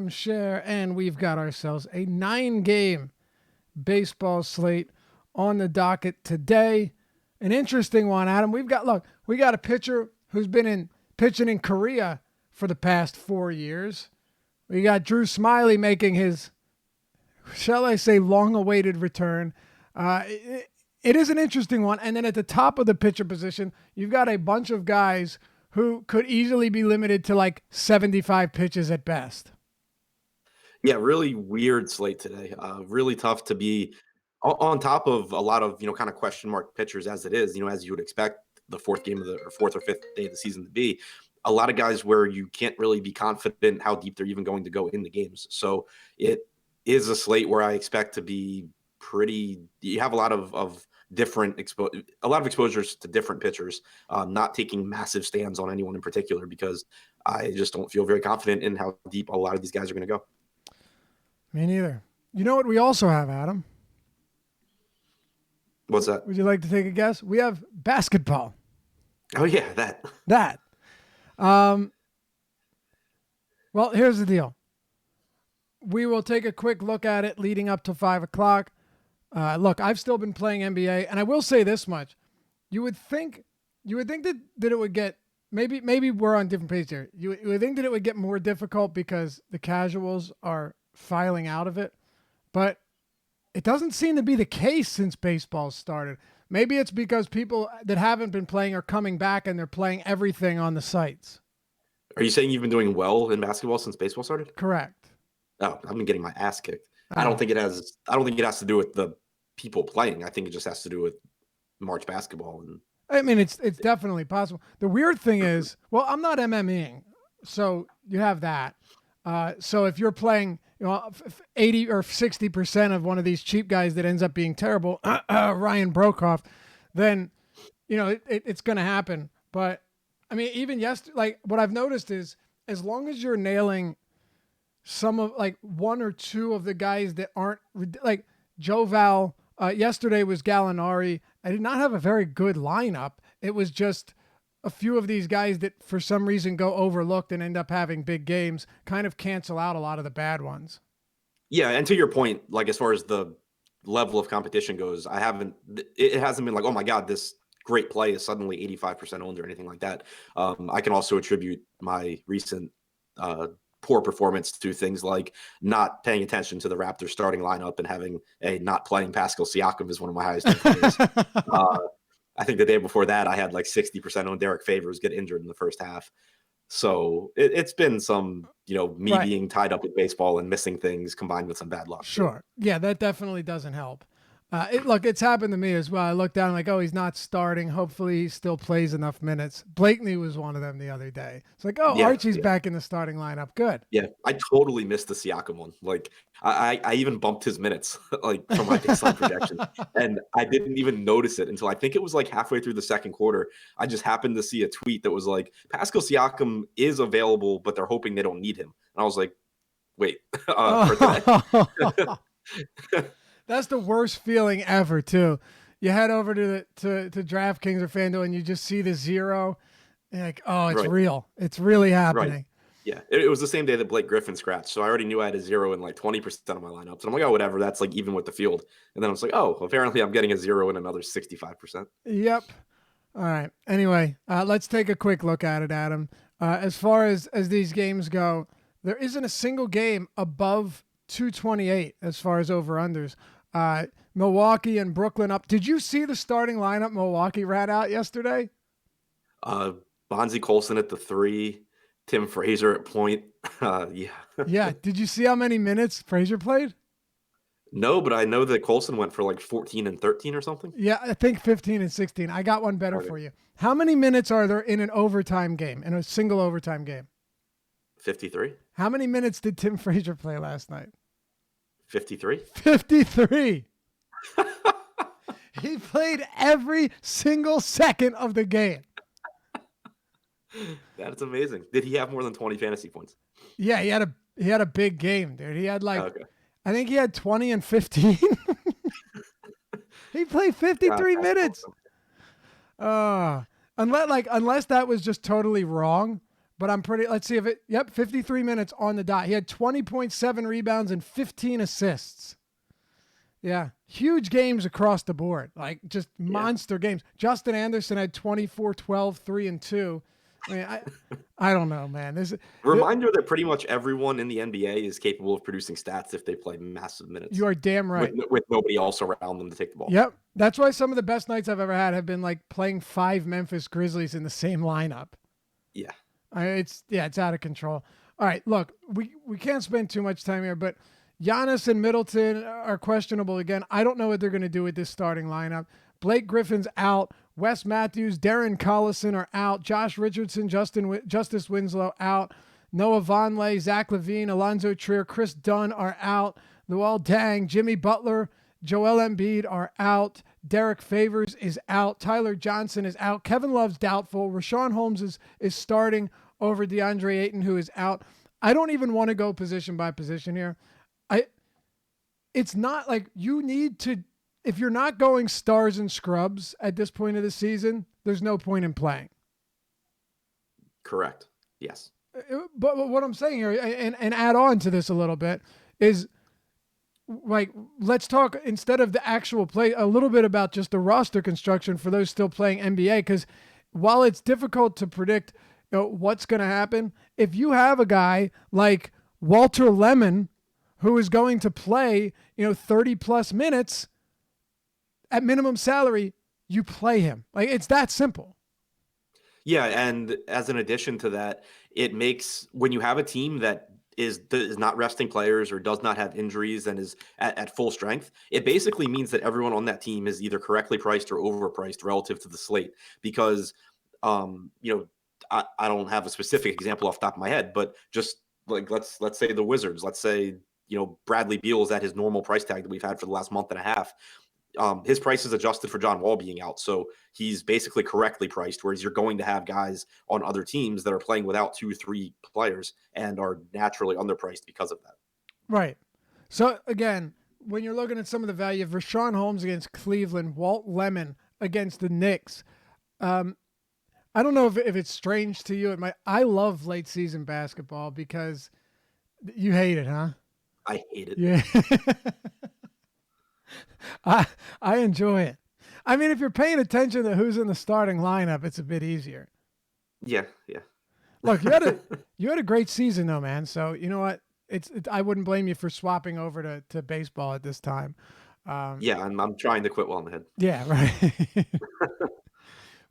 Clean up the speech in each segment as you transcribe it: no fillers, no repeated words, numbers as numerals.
Adam Scher, and we've got ourselves a 9-game baseball slate on the docket today. An interesting one, Adam. We got a pitcher who's been pitching in Korea for the past 4 years. We got Drew Smyly making his, shall I say, long-awaited return. It is an interesting one. And then at the top of the pitcher position, you've got a bunch of guys who could easily be limited to like 75 pitches at best. Yeah, really weird slate today. Really tough to be on top of a lot of, kind of question mark pitchers as it is, as you would expect the fourth or fifth day of the season to be. A lot of guys where you can't really be confident how deep they're even going to go in the games. So it is a slate where I expect to be you have a lot of exposures to different pitchers, not taking massive stands on anyone in particular, because I just don't feel very confident in how deep a lot of these guys are going to go. Me neither. You know what we also have, Adam? What's that? Would you like to take a guess? We have basketball. Oh yeah, that. Well, here's the deal. We will take a quick look at it leading up to 5 o'clock. Look, I've still been playing NBA, and I will say this much: you would think that it would get maybe we're on different page here. You would think that it would get more difficult because the casuals are filing out of it, but it doesn't seem to be the case since baseball started. Maybe it's because people that haven't been playing are coming back and they're playing everything on the sites. Are you saying you've been doing well in basketball since baseball started? Correct. Oh, I've been getting my ass kicked. I don't think it has to do with the people playing. I think it just has to do with March basketball. And I mean, it's definitely possible. The weird thing is, well, I'm not MMEing, so you have that. So if you're playing, 80 or 60% of one of these cheap guys that ends up being terrible, Ryan Brokoff, then, it's going to happen. But I mean, even yesterday, what I've noticed is as long as you're nailing some of one or two of the guys that aren't like Joe Val, yesterday was Gallinari. I did not have a very good lineup. It was just a few of these guys that for some reason go overlooked and end up having big games, kind of cancel out a lot of the bad ones. Yeah. And to your point, as far as the level of competition goes, it hasn't been like, oh my God, this great play is suddenly 85% owned or anything like that. I can also attribute my recent, poor performance to things like not paying attention to the Raptors starting lineup and having not playing Pascal Siakam is one of my highest plays. I think the day before that, I had 60% on Derek Favors get injured in the first half. So it's been some, me being tied up with baseball and missing things combined with some bad luck. Sure. Yeah, that definitely doesn't help. It's happened to me as well. I look down he's not starting. Hopefully he still plays enough minutes. Blakeney was one of them the other day. It's Archie's back in the starting lineup. Good. Yeah, I totally missed the Siakam one. I even bumped his minutes from my baseline projection, and I didn't even notice it until I think it was halfway through the second quarter. I just happened to see a tweet that was Pascal Siakam is available, but they're hoping they don't need him. And I was like, wait, for today? That's the worst feeling ever, too. You head over to DraftKings or FanDuel and you just see the 0. And you're like, oh, it's real. It's really happening. Right. Yeah, it was the same day that Blake Griffin scratched, so I already knew I had a 0 in 20% of my lineups. And I'm like, oh, whatever, that's even with the field. And then I was like, oh, apparently I'm getting a 0 in another 65%. Yep. All right. Anyway, let's take a quick look at it, Adam. As far as these games go, there isn't a single game above 228 as far as over-unders. Milwaukee and Brooklyn up. Did you see the starting lineup Milwaukee ran out yesterday? Bonzie Colson at the 3, Tim Frazier at point. Yeah. Yeah. Did you see how many minutes Frazier played? No, but I know that Colson went for 14 and 13 or something. Yeah, I think 15 and 16. I got one better for you. How many minutes are there in an overtime game, in a single overtime game? 53. How many minutes did Tim Frazier play last night? 53. 53. He played every single second of the game. That's amazing. Did he have more than 20 fantasy points? Yeah, he had a big game, dude. He had okay. I think he had 20 and 15. He played 53 minutes. Awesome. Unless that was just totally wrong, but let's see if it, 53 minutes on the dot. He had 20.7 rebounds and 15 assists. Yeah. Huge games across the board, like just monster games. Justin Anderson had 24, 12, 3 and 2. I mean, I don't know, man. Reminder that pretty much everyone in the NBA is capable of producing stats if they play massive minutes. You are damn right. With nobody else around them to take the ball. Yep. That's why some of the best nights I've ever had have been like playing 5 Memphis Grizzlies in the same lineup. Yeah. It's out of control. All right, look, we can't spend too much time here, but Giannis and Middleton are questionable again. I don't know what they're going to do with this starting lineup. Blake Griffin's out. Wes Matthews, Darren Collison are out. Josh Richardson, Justice Winslow out. Noah Vonleh, Zach LaVine, Alonzo Trier, Chris Dunn are out. Luol Deng, Jimmy Butler, Joel Embiid are out. Derek Favors is out. Tyler Johnson is out. Kevin Love's doubtful. Rashawn Holmes is starting over DeAndre Ayton, who is out. I don't even want to go position by position here. It's not like you need to, if you're not going stars and scrubs at this point of the season, there's no point in playing. Correct. Yes. But what I'm saying here, and add on to this a little bit, is like, let's talk, instead of the actual play, a little bit about just the roster construction for those still playing NBA. Because while it's difficult to predict what's going to happen, if you have a guy like Walter Lemon who is going to play 30 plus minutes at minimum salary, you play him. Like, it's that simple. Yeah, and as an addition to that, it makes, when you have a team that is not resting players or does not have injuries and is at full strength, it basically means that everyone on that team is either correctly priced or overpriced relative to the slate. Because, I don't have a specific example off the top of my head, but just like let's say the Wizards, let's say Bradley Beal is at his normal price tag that we've had for the last month and a half. His price is adjusted for John Wall being out. So he's basically correctly priced, whereas you're going to have guys on other teams that are playing without 2-3 players and are naturally underpriced because of that. Right. So again, when you're looking at some of the value of Rashawn Holmes against Cleveland, Walt Lemon against the Knicks, I don't know if it's strange to you. I love late season basketball because you hate it, huh? I hate it. Yeah. I enjoy it. I mean, if you're paying attention to who's in the starting lineup, it's a bit easier. Yeah. Look, you had a great season though, man. So you know what? I wouldn't blame you for swapping over to baseball at this time. Yeah, I'm trying to quit while I'm ahead. Yeah, right.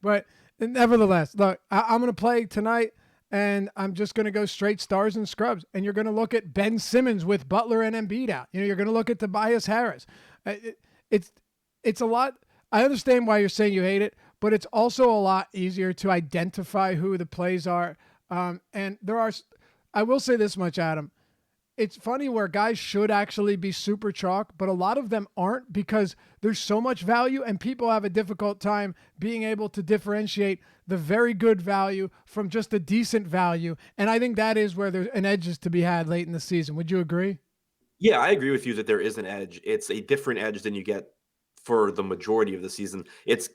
But nevertheless, look, I'm going to play tonight, and I'm just going to go straight stars and scrubs. And you're going to look at Ben Simmons with Butler and Embiid out. You're going to look at Tobias Harris. It's a lot. I understand why you're saying you hate it, but it's also a lot easier to identify who the plays are. And I will say this much, Adam. It's funny where guys should actually be super chalk, but a lot of them aren't because there's so much value and people have a difficult time being able to differentiate the very good value from just a decent value. And I think that is where there's an edge is to be had late in the season. Would you agree? Yeah, I agree with you that there is an edge. It's a different edge than you get for the majority of the season. It's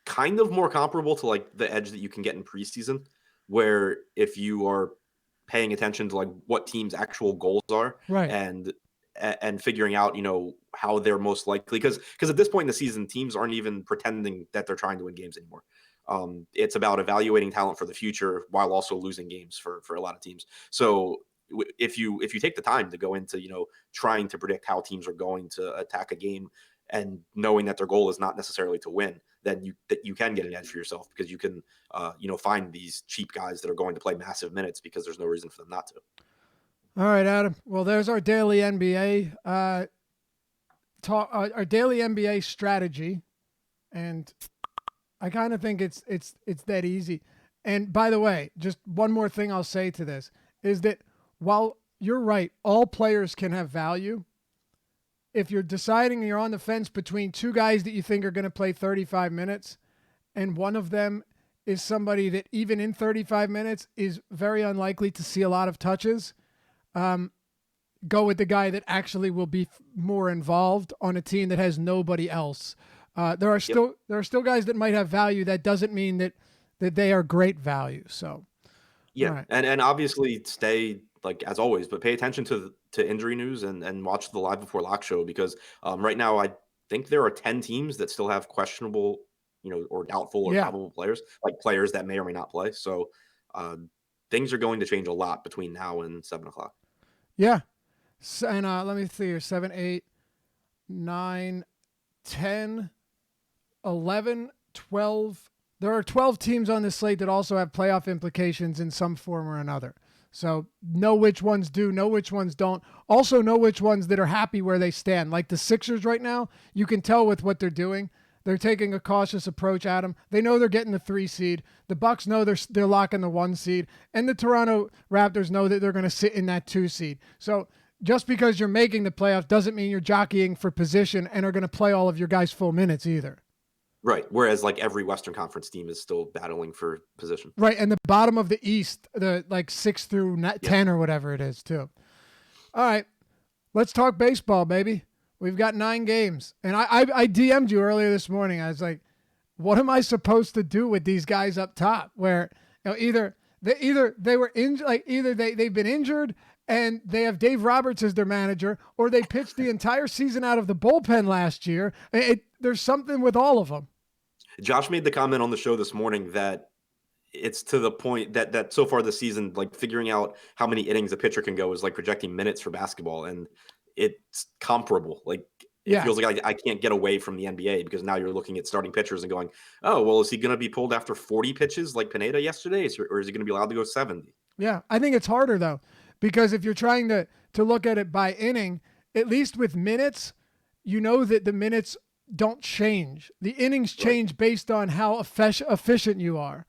kind of more comparable to like the edge that you can get in preseason, where if you are paying attention to like what teams' actual goals are, right, and figuring out how they're most likely, because at this point in the season, teams aren't even pretending that they're trying to win games anymore. It's about evaluating talent for the future while also losing games for a lot of teams. So if you take the time to go into trying to predict how teams are going to attack a game and knowing that their goal is not necessarily to win, then you can get an edge for yourself because you can find these cheap guys that are going to play massive minutes because there's no reason for them not to. All right, Adam. Well, there's our daily NBA talk, our daily NBA strategy, and I kind of think it's that easy. And by the way, just one more thing I'll say to this is that while you're right, all players can have value. If you're deciding you're on the fence between two guys that you think are going to play 35 minutes, and one of them is somebody that even in 35 minutes is very unlikely to see a lot of touches, go with the guy that actually will be more involved on a team that has nobody else. There are still guys that might have value. That doesn't mean that they are great value. So, Yeah, right. and obviously stay like as always, but pay attention to injury news and watch the live before lock show because right now I think there are 10 teams that still have questionable, or doubtful or Yeah. probable players, like players that may or may not play. So uh, things are going to change a lot between now and 7 o'clock. Yeah. And let me see here 7, 8, 9, 10, 11, 12. There are 12 teams on this slate that also have playoff implications in some form or another. So know which ones do, know which ones don't. Also know which ones that are happy where they stand. Like the Sixers right now, you can tell with what they're doing. They're taking a cautious approach at them. They know they're getting the 3 seed. The Bucks know they're locking the 1 seed, and the Toronto Raptors know that they're going to sit in that 2 seed. So just because you're making the playoffs doesn't mean you're jockeying for position and are going to play all of your guys full minutes either. Right. Whereas like every Western Conference team is still battling for position. Right, and the bottom of the East, the like 6 through 10 or whatever it is too. All right, let's talk baseball, baby. We've got 9 games, and I DM'd you earlier this morning. I was like, what am I supposed to do with these guys up top? Where either they were injured, like either they've been injured and they have Dave Roberts as their manager, or they pitched the entire season out of the bullpen last year. There's something with all of them. Josh made the comment on the show this morning that it's to the point that so far this season, like figuring out how many innings a pitcher can go is like projecting minutes for basketball, and it's comparable. Like it feels like I can't get away from the NBA because now you're looking at starting pitchers and going, oh, well, is he going to be pulled after 40 pitches like Pineda yesterday, or is he going to be allowed to go 70? Yeah, I think it's harder though, because if you're trying to look at it by inning, at least with minutes, you know that the minutes don't change. The innings change based on how efficient you are.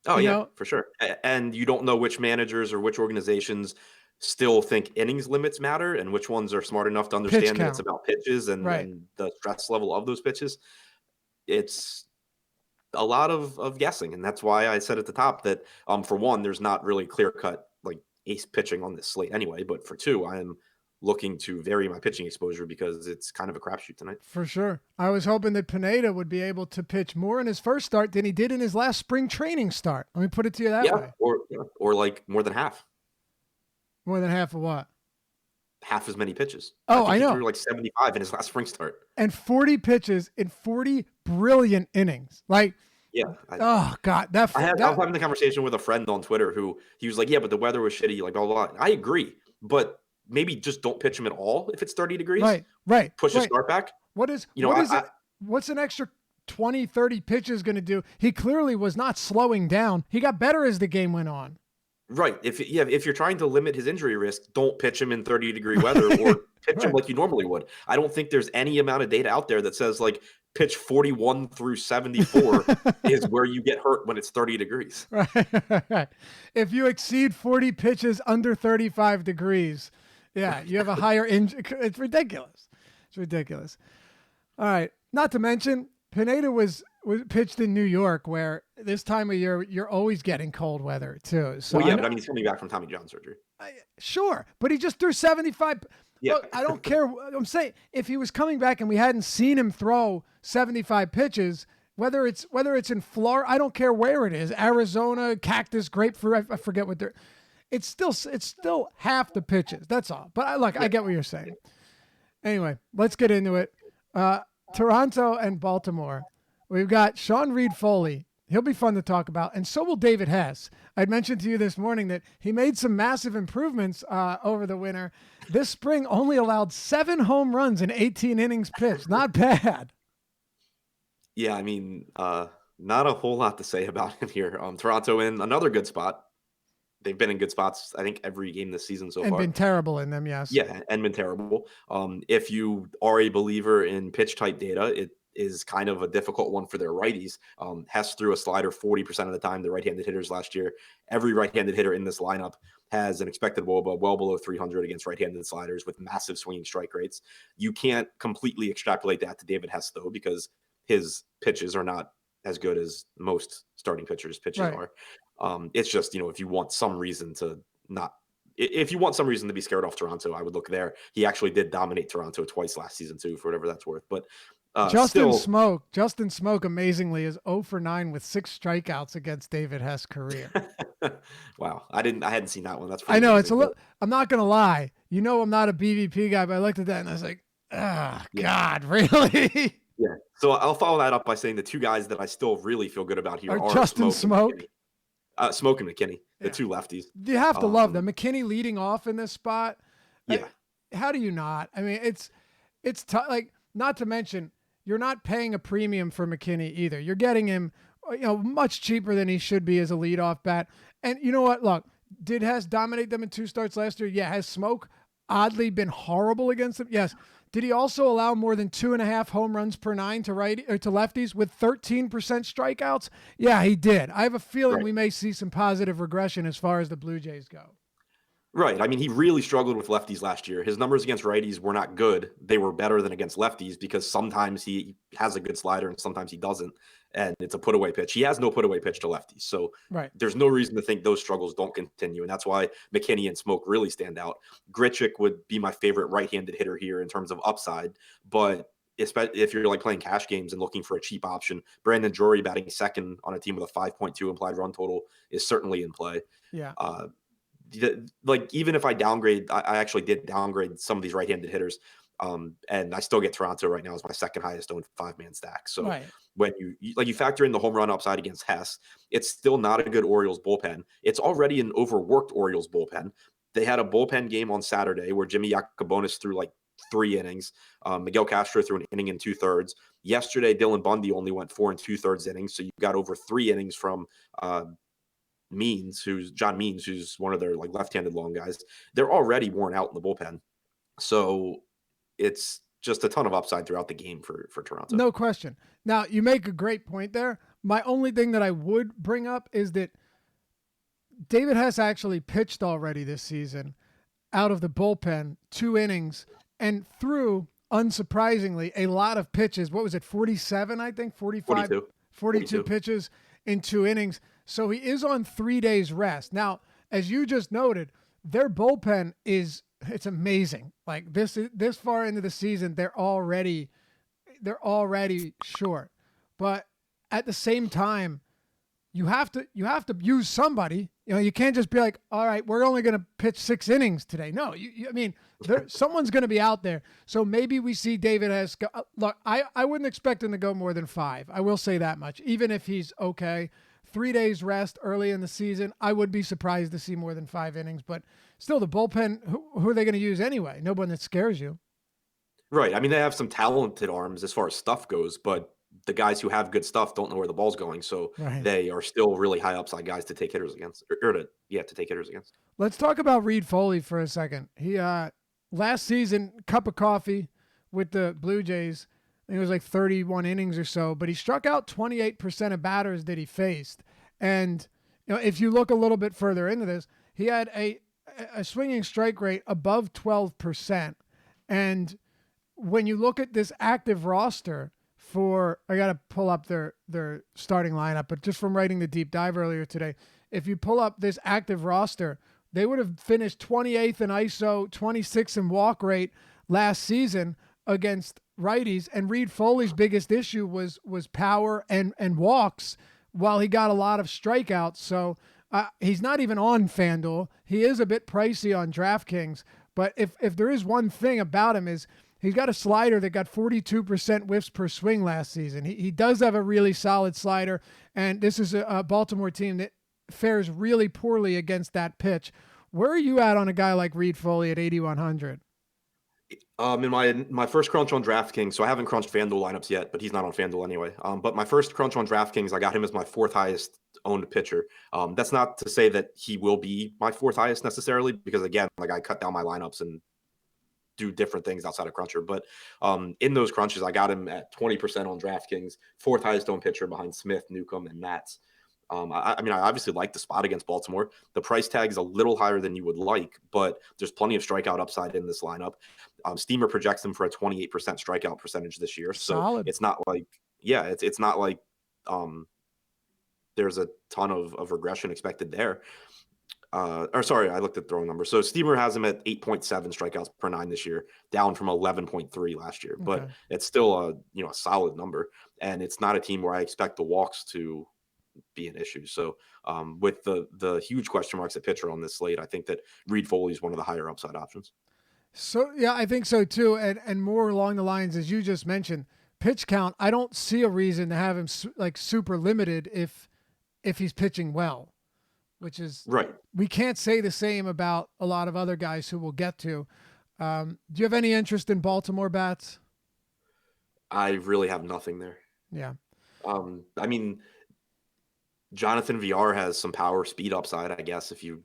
Oh, yeah, for sure. And you don't know which managers or which organizations still think innings limits matter and which ones are smart enough to understand that it's about pitches and the stress level of those pitches. It's a lot of guessing. And that's why I said at the top that, for one, there's not really clear-cut like ace pitching on this slate anyway. But for two, I am looking to vary my pitching exposure because it's kind of a crapshoot tonight. For sure. I was hoping that Pineda would be able to pitch more in his first start than he did in his last spring training start. Let me put it to you that way. Or like more than half. More than half of what? Half as many pitches. Oh, I know. He threw like 75 in his last spring start. And 40 pitches in 40 brilliant innings. Like, yeah. Oh, God. I was having the conversation with a friend on Twitter who he was like, yeah, but the weather was shitty, like blah, blah, blah. I agree. But maybe just don't pitch him at all if it's 30 degrees. Right. Push his start back. What's an extra 20, 30 pitches going to do? He clearly was not slowing down. He got better as the game went on. Right. If you're trying to limit his injury risk, don't pitch him in 30-degree weather or pitch him like you normally would. I don't think there's any amount of data out there that says like pitch 41 through 74 is where you get hurt when it's 30 degrees. Right. If you exceed 40 pitches under 35 degrees, yeah, you have a higher injury. It's ridiculous. It's ridiculous. All right. Not to mention, Pineda was pitched in New York, where this time of year you're always getting cold weather too. So but I mean, he's coming back from Tommy John surgery. Sure, but he just threw 75. Yeah. Look, I don't care. I'm saying if he was coming back and we hadn't seen him throw 75 pitches, whether it's in Florida, I don't care where it is, Arizona, cactus, grapefruit, I forget what they're. It's still half the pitches. That's all. But I get what you're saying. Anyway, let's get into it. Toronto and Baltimore. We've got Sean Reed-Foley. He'll be fun to talk about, and so will David Hess. I'd mentioned to you this morning that he made some massive improvements over the winter. This spring only allowed 7 home runs in 18 innings pitched. Not bad. Yeah, I mean, not a whole lot to say about him here. Toronto in another good spot. They've been in good spots, I think, every game this season so far. And been terrible in them, yes. Yeah, and been terrible. If you are a believer in pitch type data, it is kind of a difficult one for their righties. Hess threw a slider 40% of the time, the right-handed hitters last year. Every right-handed hitter in this lineup has an expected WOBA well below 300 against right-handed sliders with massive swinging strike rates. You can't completely extrapolate that to David Hess, though, because his pitches are not as good as most starting pitchers' pitches are. It's just, if you want some reason to be scared off Toronto, I would look there. He actually did dominate Toronto twice last season too, for whatever that's worth. But Justin Still, Smoke, amazingly, is 0 for 9 with 6 strikeouts against David Hess' career. wow, I hadn't seen that one. That's I pretty know it's a amazing. little. I'm not gonna lie. You know, I'm not a BVP guy, but I looked at that and I was like, ah, Yeah, God, really? yeah. So I'll follow that up by saying the two guys that I still really feel good about here Or are Justin Smoke and Smoke? McKinney. Smoke and McKinney, the Yeah. two lefties. You have to love Um, them. McKinney leading off in this spot. yeah, How do you not? I mean, it's like, not to mention you're not paying a premium for McKinney either. You're getting him, much cheaper than he should be as a leadoff bat. And you know what? Look, did Hess dominate them in 2 starts last year? Yeah. Has Smoke oddly been horrible against them? Yes. Did he also allow more than 2.5 home runs per 9 to lefties with 13% strikeouts? Yeah, he did. I have a feeling right. we may see some positive regression as far as the Blue Jays go. Right. I mean, he really struggled with lefties last year. His numbers against righties were not good. They were better than against lefties because sometimes he has a good slider and sometimes he doesn't. And it's a put away pitch. He has no put away pitch to lefties. So Right. there's no reason to think those struggles don't continue. And that's why McKinney and Smoke really stand out. Grichuk would be my favorite right handed hitter here in terms of upside. But especially if you're like playing cash games and looking for a cheap option, Brandon Drury batting second on a team with a 5.2 implied run total is certainly in play. Yeah. Like even if I downgrade, I actually did downgrade some of these right-handed hitters, and I still get Toronto right now as my second highest owned 5-man stack. So Right. when you factor in the home run upside against Hess, it's still not a good Orioles bullpen. It's already an overworked Orioles bullpen. They had a bullpen game on Saturday where Jimmy Yacobonis threw like 3 innings. Miguel Castro threw an inning and 2/3. Yesterday, Dylan Bundy only went 4 2/3 innings. So you got over 3 innings from John Means, who's one of their like left-handed long guys. They're already worn out in the bullpen. So it's just a ton of upside throughout the game for Toronto. No question. Now, you make a great point there. My only thing that I would bring up is that David Hess actually pitched already this season out of the bullpen 2 innings and threw, unsurprisingly, a lot of pitches. What was it, 47, I think? 45? 42 pitches in 2 innings. So he is on 3 days rest. Now, as you just noted, their bullpen it's amazing. Like this far into the season, they're already short. But at the same time, you have to use somebody. You can't just be like, all right, we're only going to pitch 6 innings today. No, I mean, someone's going to be out there. So maybe we see David Hess go. Look, I wouldn't expect him to go more than 5. I will say that much. Even if he's okay, 3 days rest early in the season, I would be surprised to see more than 5 innings. But still, the bullpen, who are they going to use anyway? No one that scares you. Right. I mean, they have some talented arms as far as stuff goes, but the guys who have good stuff don't know where the ball's going. So Right. they are still really high upside guys to take hitters against, to take hitters against. Let's talk about Reed Foley for a second. He last season, cup of coffee with the Blue Jays. I think it was like 31 innings or so, but he struck out 28% of batters that he faced. And if you look a little bit further into this, he had a swinging strike rate above 12%. And when you look at this active roster I got to pull up their starting lineup, but just from writing the deep dive earlier today, if you pull up this active roster, they would have finished 28th in ISO, 26th in walk rate last season against righties. And Reed Foley's biggest issue was power and walks, while he got a lot of strikeouts. So he's not even on FanDuel. He is a bit pricey on DraftKings, but if there is one thing about him is he's got a slider that got 42% whiffs per swing last season. He does have a really solid slider, and this is a Baltimore team that fares really poorly against that pitch. Where are you at on a guy like Reed Foley at 8,100? In my first crunch on DraftKings, so I haven't crunched FanDuel lineups yet, but he's not on FanDuel anyway. But my first crunch on DraftKings, I got him as my 4th highest owned pitcher. That's not to say that he will be my 4th highest necessarily, because again, like I cut down my lineups and do different things outside of cruncher. But in those crunches, I got him at 20% on DraftKings, 4th highest owned pitcher behind Smith, Newcomb, and Matz. I mean, I obviously like the spot against Baltimore. The price tag is a little higher than you would like, but there's plenty of strikeout upside in this lineup. Steamer projects him for a 28% strikeout percentage this year. So Solid. it's not like, it's not like there's a ton of regression expected there. Or sorry, I looked at the throwing number. So Steamer has him at 8.7 strikeouts per nine this year, down from 11.3 last year. But Okay. it's still a solid number, and it's not a team where I expect the walks to be an issue. So with the huge question marks at pitcher on this slate, I think that Reed Foley is one of the higher upside options. So yeah, I think so too, and more along the lines as you just mentioned, pitch count. I don't see a reason to have him like super limited if he's pitching well, which is Right. we can't say the same about a lot of other guys who we'll get to. Do you have any interest in Baltimore bats? I really have nothing there. Yeah. I mean, Jonathan VR has some power speed upside, I guess, if you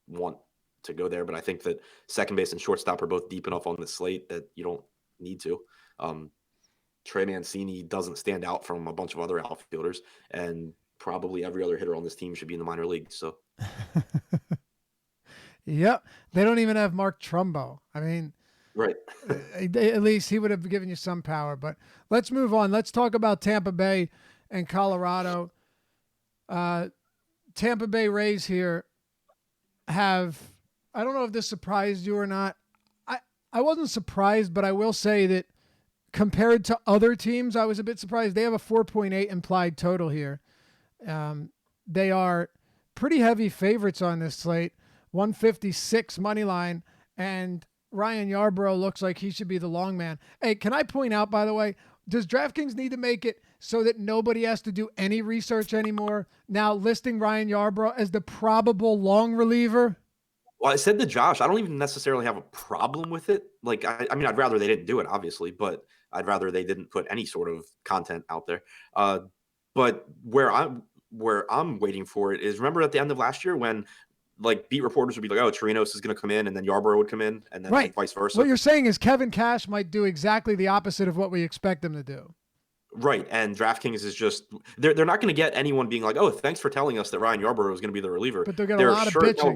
want to go there. But I think that second base and shortstop are both deep enough on the slate that you don't need to. Trey Mancini doesn't stand out from a bunch of other outfielders, and probably every other hitter on this team should be in the minor leagues. So, Yep. They don't even have Mark Trumbo. I mean, right. at least he would have given you some power. But let's move on. Let's talk about Tampa Bay and Colorado. Tampa Bay Rays here have, I don't know if this surprised you or not. I wasn't surprised, but I will say that compared to other teams, I was a bit surprised. They have a 4.8 implied total here. They are pretty heavy favorites on this slate, 156 money line, and Ryan Yarbrough looks like he should be the long man. Hey, can I point out, by the way, does DraftKings need to make it so that nobody has to do any research anymore, now listing Ryan Yarbrough as the probable long reliever? Well, I said to Josh, I don't even necessarily have a problem with it. Like, I mean, I'd rather they didn't do it, obviously, but I'd rather they didn't put any sort of content out there. But where I'm waiting for it is, remember at the end of last year when like beat reporters would be like, oh, Chirinos is going to come in, and then Yarbrough would come in, and then Right. like vice versa. What you're saying is Kevin Cash might do exactly the opposite of what we expect him to do. Right. And DraftKings is just, they're not going to get anyone being like, oh, thanks for telling us that Ryan Yarbrough is going to be the reliever. But they'll get a lot of pitching.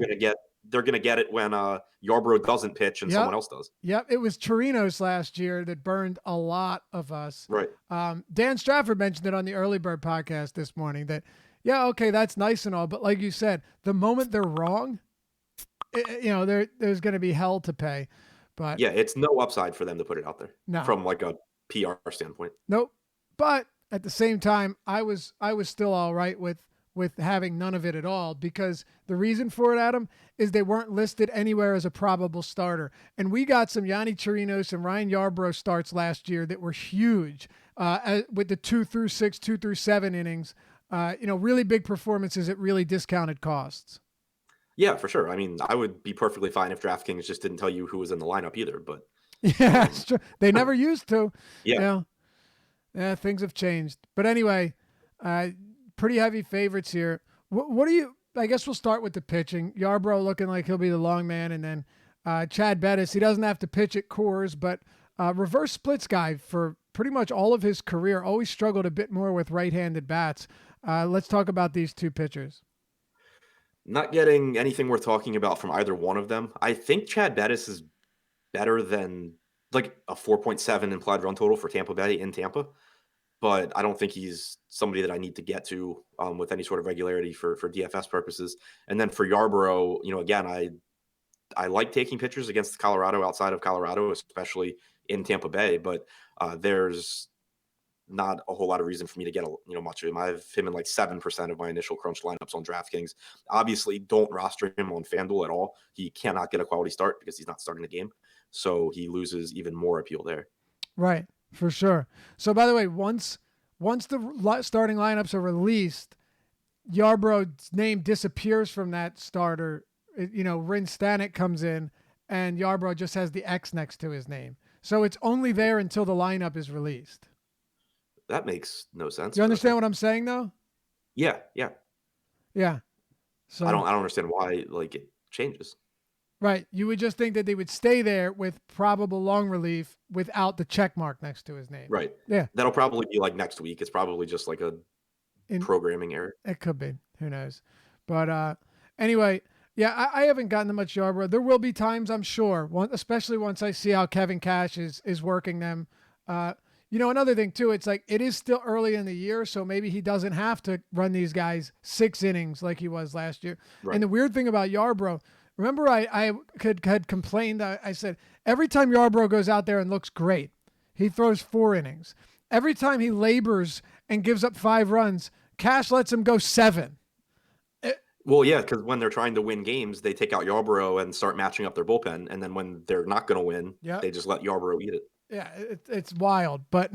They're going to get it when Yarbrough doesn't pitch and someone else does. Yep. It was Chirinos last year that burned a lot of us. Right. Dan Strafford mentioned it on the Early Bird podcast this morning that, yeah, okay, that's nice and all. But like you said, the moment they're wrong, there's going to be hell to pay. But yeah, it's no upside for them to put it out there from like a PR standpoint. Nope. But at the same time, I was still all right with having none of it at all, because the reason for it, Adam, is they weren't listed anywhere as a probable starter. And we got some Yanni Chirinos and Ryan Yarbrough starts last year that were huge with the 2 through 6, 2 through 7 innings. Really big performances at really discounted costs. Yeah, for sure. I mean, I would be perfectly fine if DraftKings just didn't tell you who was in the lineup either. But yeah, it's true. They never used to. Yeah. Yeah, things have changed. But anyway, pretty heavy favorites here. What do you? I guess we'll start with the pitching. Yarbrough looking like he'll be the long man, and then Chad Bettis. He doesn't have to pitch at Coors, but reverse splits guy for pretty much all of his career. Always struggled a bit more with right-handed bats. Let's talk about these two pitchers. Not getting anything worth talking about from either one of them. I think Chad Bettis is better than like a 4.7 implied run total for Tampa Bay in Tampa, but I don't think he's somebody that I need to get to with any sort of regularity for DFS purposes. And then for Yarbrough, again, I like taking pitchers against Colorado outside of Colorado, especially in Tampa Bay, but there's not a whole lot of reason for me to get much of him. I have him in like 7% of my initial crunch lineups on DraftKings. Obviously, don't roster him on FanDuel at all. He cannot get a quality start because he's not starting the game. So he loses even more appeal there. Right, for sure. So by the way, once the starting lineups are released, Yarbrough's name disappears from that starter. Rin Stanek comes in, and Yarbrough just has the X next to his name. So it's only there until the lineup is released. That makes no sense. You understand what I'm saying, though? Yeah. So I don't understand why it changes. Right. You would just think that they would stay there with probable long relief without the check mark next to his name. Right. Yeah. That'll probably be like next week. It's probably just like a programming error. It could be. Who knows? But anyway, yeah, I haven't gotten that much Yarbrough. There will be times, I'm sure, especially once I see how Kevin Cash is working them. Another thing too, it's like it is still early in the year, so maybe he doesn't have to run these guys 6 innings like he was last year. Right. And the weird thing about Yarbrough, remember I had complained. I said every time Yarbrough goes out there and looks great, he throws 4 innings. Every time he labors and gives up 5 runs, Cash lets him go 7. Well, yeah, because when they're trying to win games, they take out Yarborough and start matching up their bullpen, and then when they're not going to win, Yeah. they just let Yarborough eat it. Yeah, it's wild, but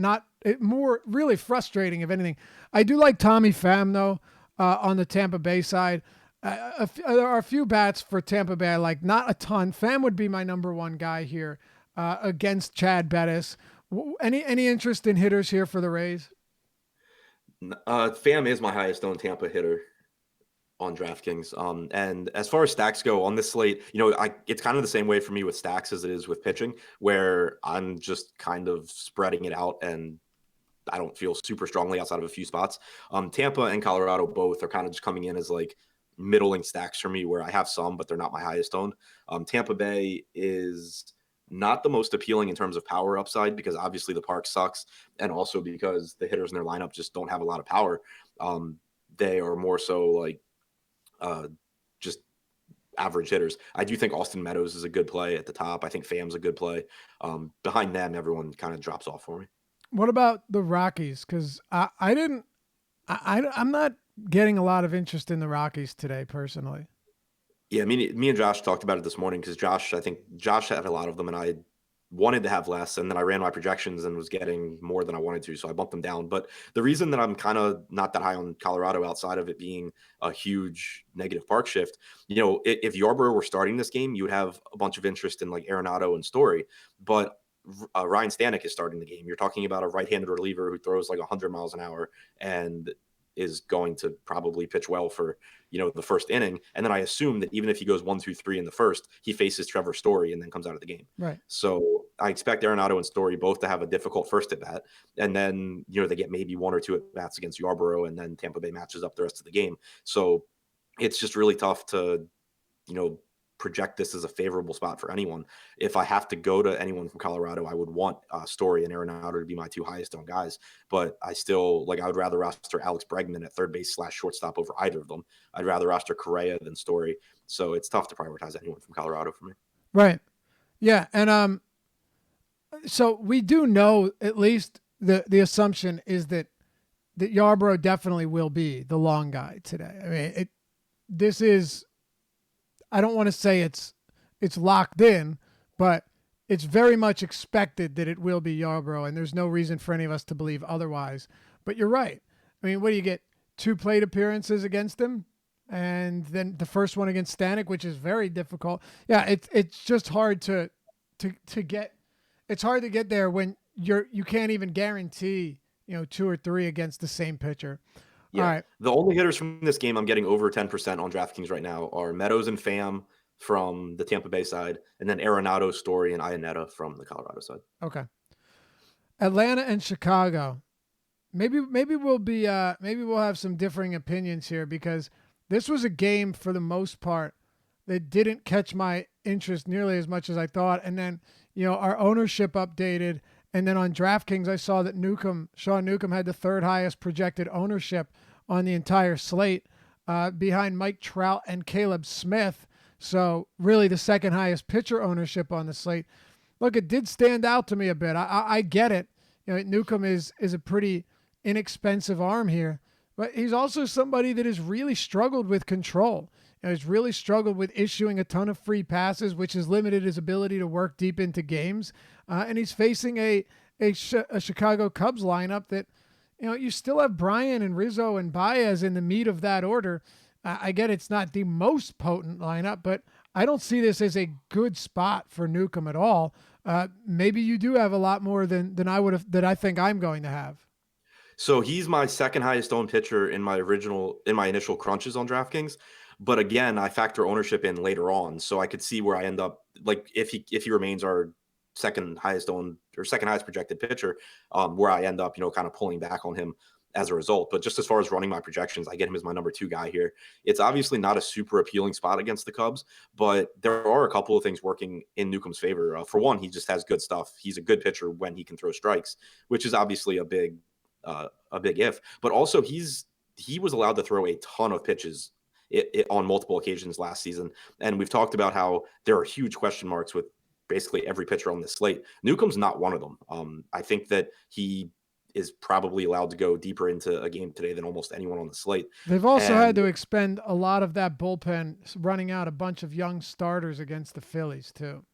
more really frustrating, if anything. I do like Tommy Pham, though, on the Tampa Bay side. There are a few bats for Tampa Bay I like, not a ton. Pham would be my number one guy here against Chad Bettis. Any interest in hitters here for the Rays? Pham is my highest owned Tampa hitter on DraftKings. And as far as stacks go on this slate, it's kind of the same way for me with stacks as it is with pitching, where I'm just kind of spreading it out and I don't feel super strongly outside of a few spots. Tampa and Colorado both are kind of just coming in as like middling stacks for me, where I have some, but they're not my highest owned. Tampa Bay is not the most appealing in terms of power upside because obviously the park sucks, and also because the hitters in their lineup just don't have a lot of power. They are more so like just average hitters. I do think Austin Meadows is a good play at the top. I think Pham's a good play. Behind them, everyone kind of drops off for me. What about the Rockies? Because I'm not getting a lot of interest in the Rockies today, personally. Yeah, me and Josh talked about it this morning because I think Josh had a lot of them and I wanted to have less, and then I ran my projections and was getting more than I wanted to, so I bumped them down. But the reason that I'm kind of not that high on Colorado, outside of it being a huge negative park shift, if Yarbrough were starting this game, you would have a bunch of interest in like Arenado and Story, but Ryan Stanek is starting the game. You're talking about a right-handed reliever who throws like 100 miles an hour and is going to probably pitch well for the first inning, and then I assume that even if he goes 1, 2, 3 in the first, he faces Trevor Story and then comes out of the game. Right. So I expect Arenado and Story both to have a difficult first at bat, and then they get maybe 1 or 2 at bats against Yarborough, and then Tampa Bay matches up the rest of the game. So it's just really tough to project this as a favorable spot for anyone. If I have to go to anyone from Colorado, I would want Story and Arenado to be my 2 highest owned guys. But I would rather roster Alex Bregman at third base / shortstop over either of them. I'd rather roster Correa than Story. So it's tough to prioritize anyone from Colorado for me. Right. Yeah. And so we do know, at least the assumption is that Yarbrough definitely will be the long guy today. I mean, this is, I don't want to say it's locked in, but it's very much expected that it will be Yarbrough, and there's no reason for any of us to believe otherwise. But you're right. I mean, what do you get? 2 plate appearances against him, and then the first one against Stanek, which is very difficult. Yeah, it's just hard to get. It's hard to get there when you can't even guarantee 2 or 3 against the same pitcher. Yeah. All right. The only hitters from this game I'm getting over 10% on DraftKings right now are Meadows and Pham from the Tampa Bay side, and then Arenado, Story, and Iannetta from the Colorado side. Okay. Atlanta and Chicago. Maybe we'll have some differing opinions here, because this was a game for the most part that didn't catch my interest nearly as much as I thought. And then, our ownership updated. And then on DraftKings, I saw that Sean Newcomb had the 3rd highest projected ownership on the entire slate, behind Mike Trout and Caleb Smith. So really the 2nd highest pitcher ownership on the slate. Look, it did stand out to me a bit. I get it. Newcomb is a pretty inexpensive arm here, but he's also somebody that has really struggled with control. He's really struggled with issuing a ton of free passes, which has limited his ability to work deep into games. And he's facing a Chicago Cubs lineup that, you still have Bryan and Rizzo and Baez in the meat of that order. I get it's not the most potent lineup, but I don't see this as a good spot for Newcomb at all. Maybe you do have a lot more than I would have, that I think I'm going to have. So he's my 2nd highest owned pitcher in my initial crunches on DraftKings. But again, I factor ownership in later on, so I could see where I end up. Like if he remains our 2nd highest owned or 2nd highest projected pitcher, where I end up, kind of pulling back on him. as a result. But just as far as running my projections, I get him as my number 2 guy here. It's obviously not a super appealing spot against the Cubs, but there are a couple of things working in Newcomb's favor. For one, he just has good stuff. He's a good pitcher when he can throw strikes, which is obviously a big if. But also, he was allowed to throw a ton of pitches on multiple occasions last season, and we've talked about how there are huge question marks with basically every pitcher on this slate. Newcomb's not one of them. I think that he is probably allowed to go deeper into a game today than almost anyone on the slate. They've also had to expend a lot of that bullpen, running out a bunch of young starters against the Phillies too.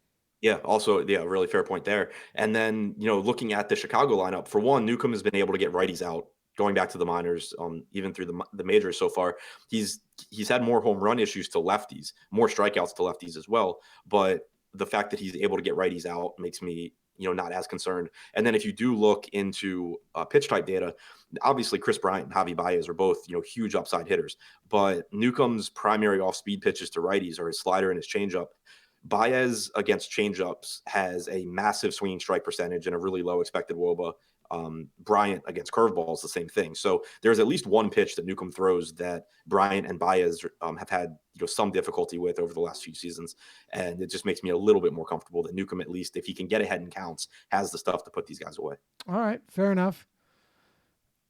Yeah, also, yeah, really fair point there. And then, looking at the Chicago lineup, for one, Newcomb has been able to get righties out going back to the minors, even through the majors so far. He's had more home run issues to lefties, more strikeouts to lefties as well. But the fact that he's able to get righties out makes me not as concerned. And then if you do look into pitch type data, obviously Chris Bryant and Javi Baez are both, huge upside hitters, but Newcomb's primary off speed pitches to righties are his slider and his changeup. Baez against changeups has a massive swinging strike percentage and a really low expected WOBA. Bryant against curveballs, the same thing. So there's at least one pitch that Newcomb throws that Bryant and Baez have had some difficulty with over the last few seasons, and it just makes me a little bit more comfortable that Newcomb, at least if he can get ahead in counts, has the stuff to put these guys away. All right, fair enough.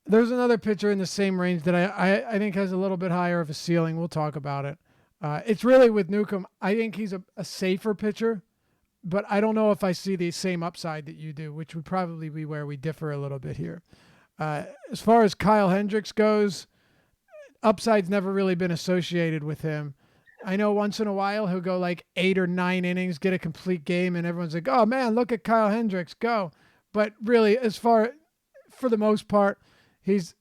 There's another pitcher in the same range that I think has a little bit higher of a ceiling. We'll talk about it. It's really with Newcomb. I think he's a safer pitcher, but I don't know if I see the same upside that you do, which would probably be where we differ a little bit here. As far as Kyle Hendricks goes, upside's never really been associated with him. I know once in a while he'll go like 8 or 9 innings, get a complete game, and everyone's like, oh man, look at Kyle Hendricks go. But really, for the most part, he's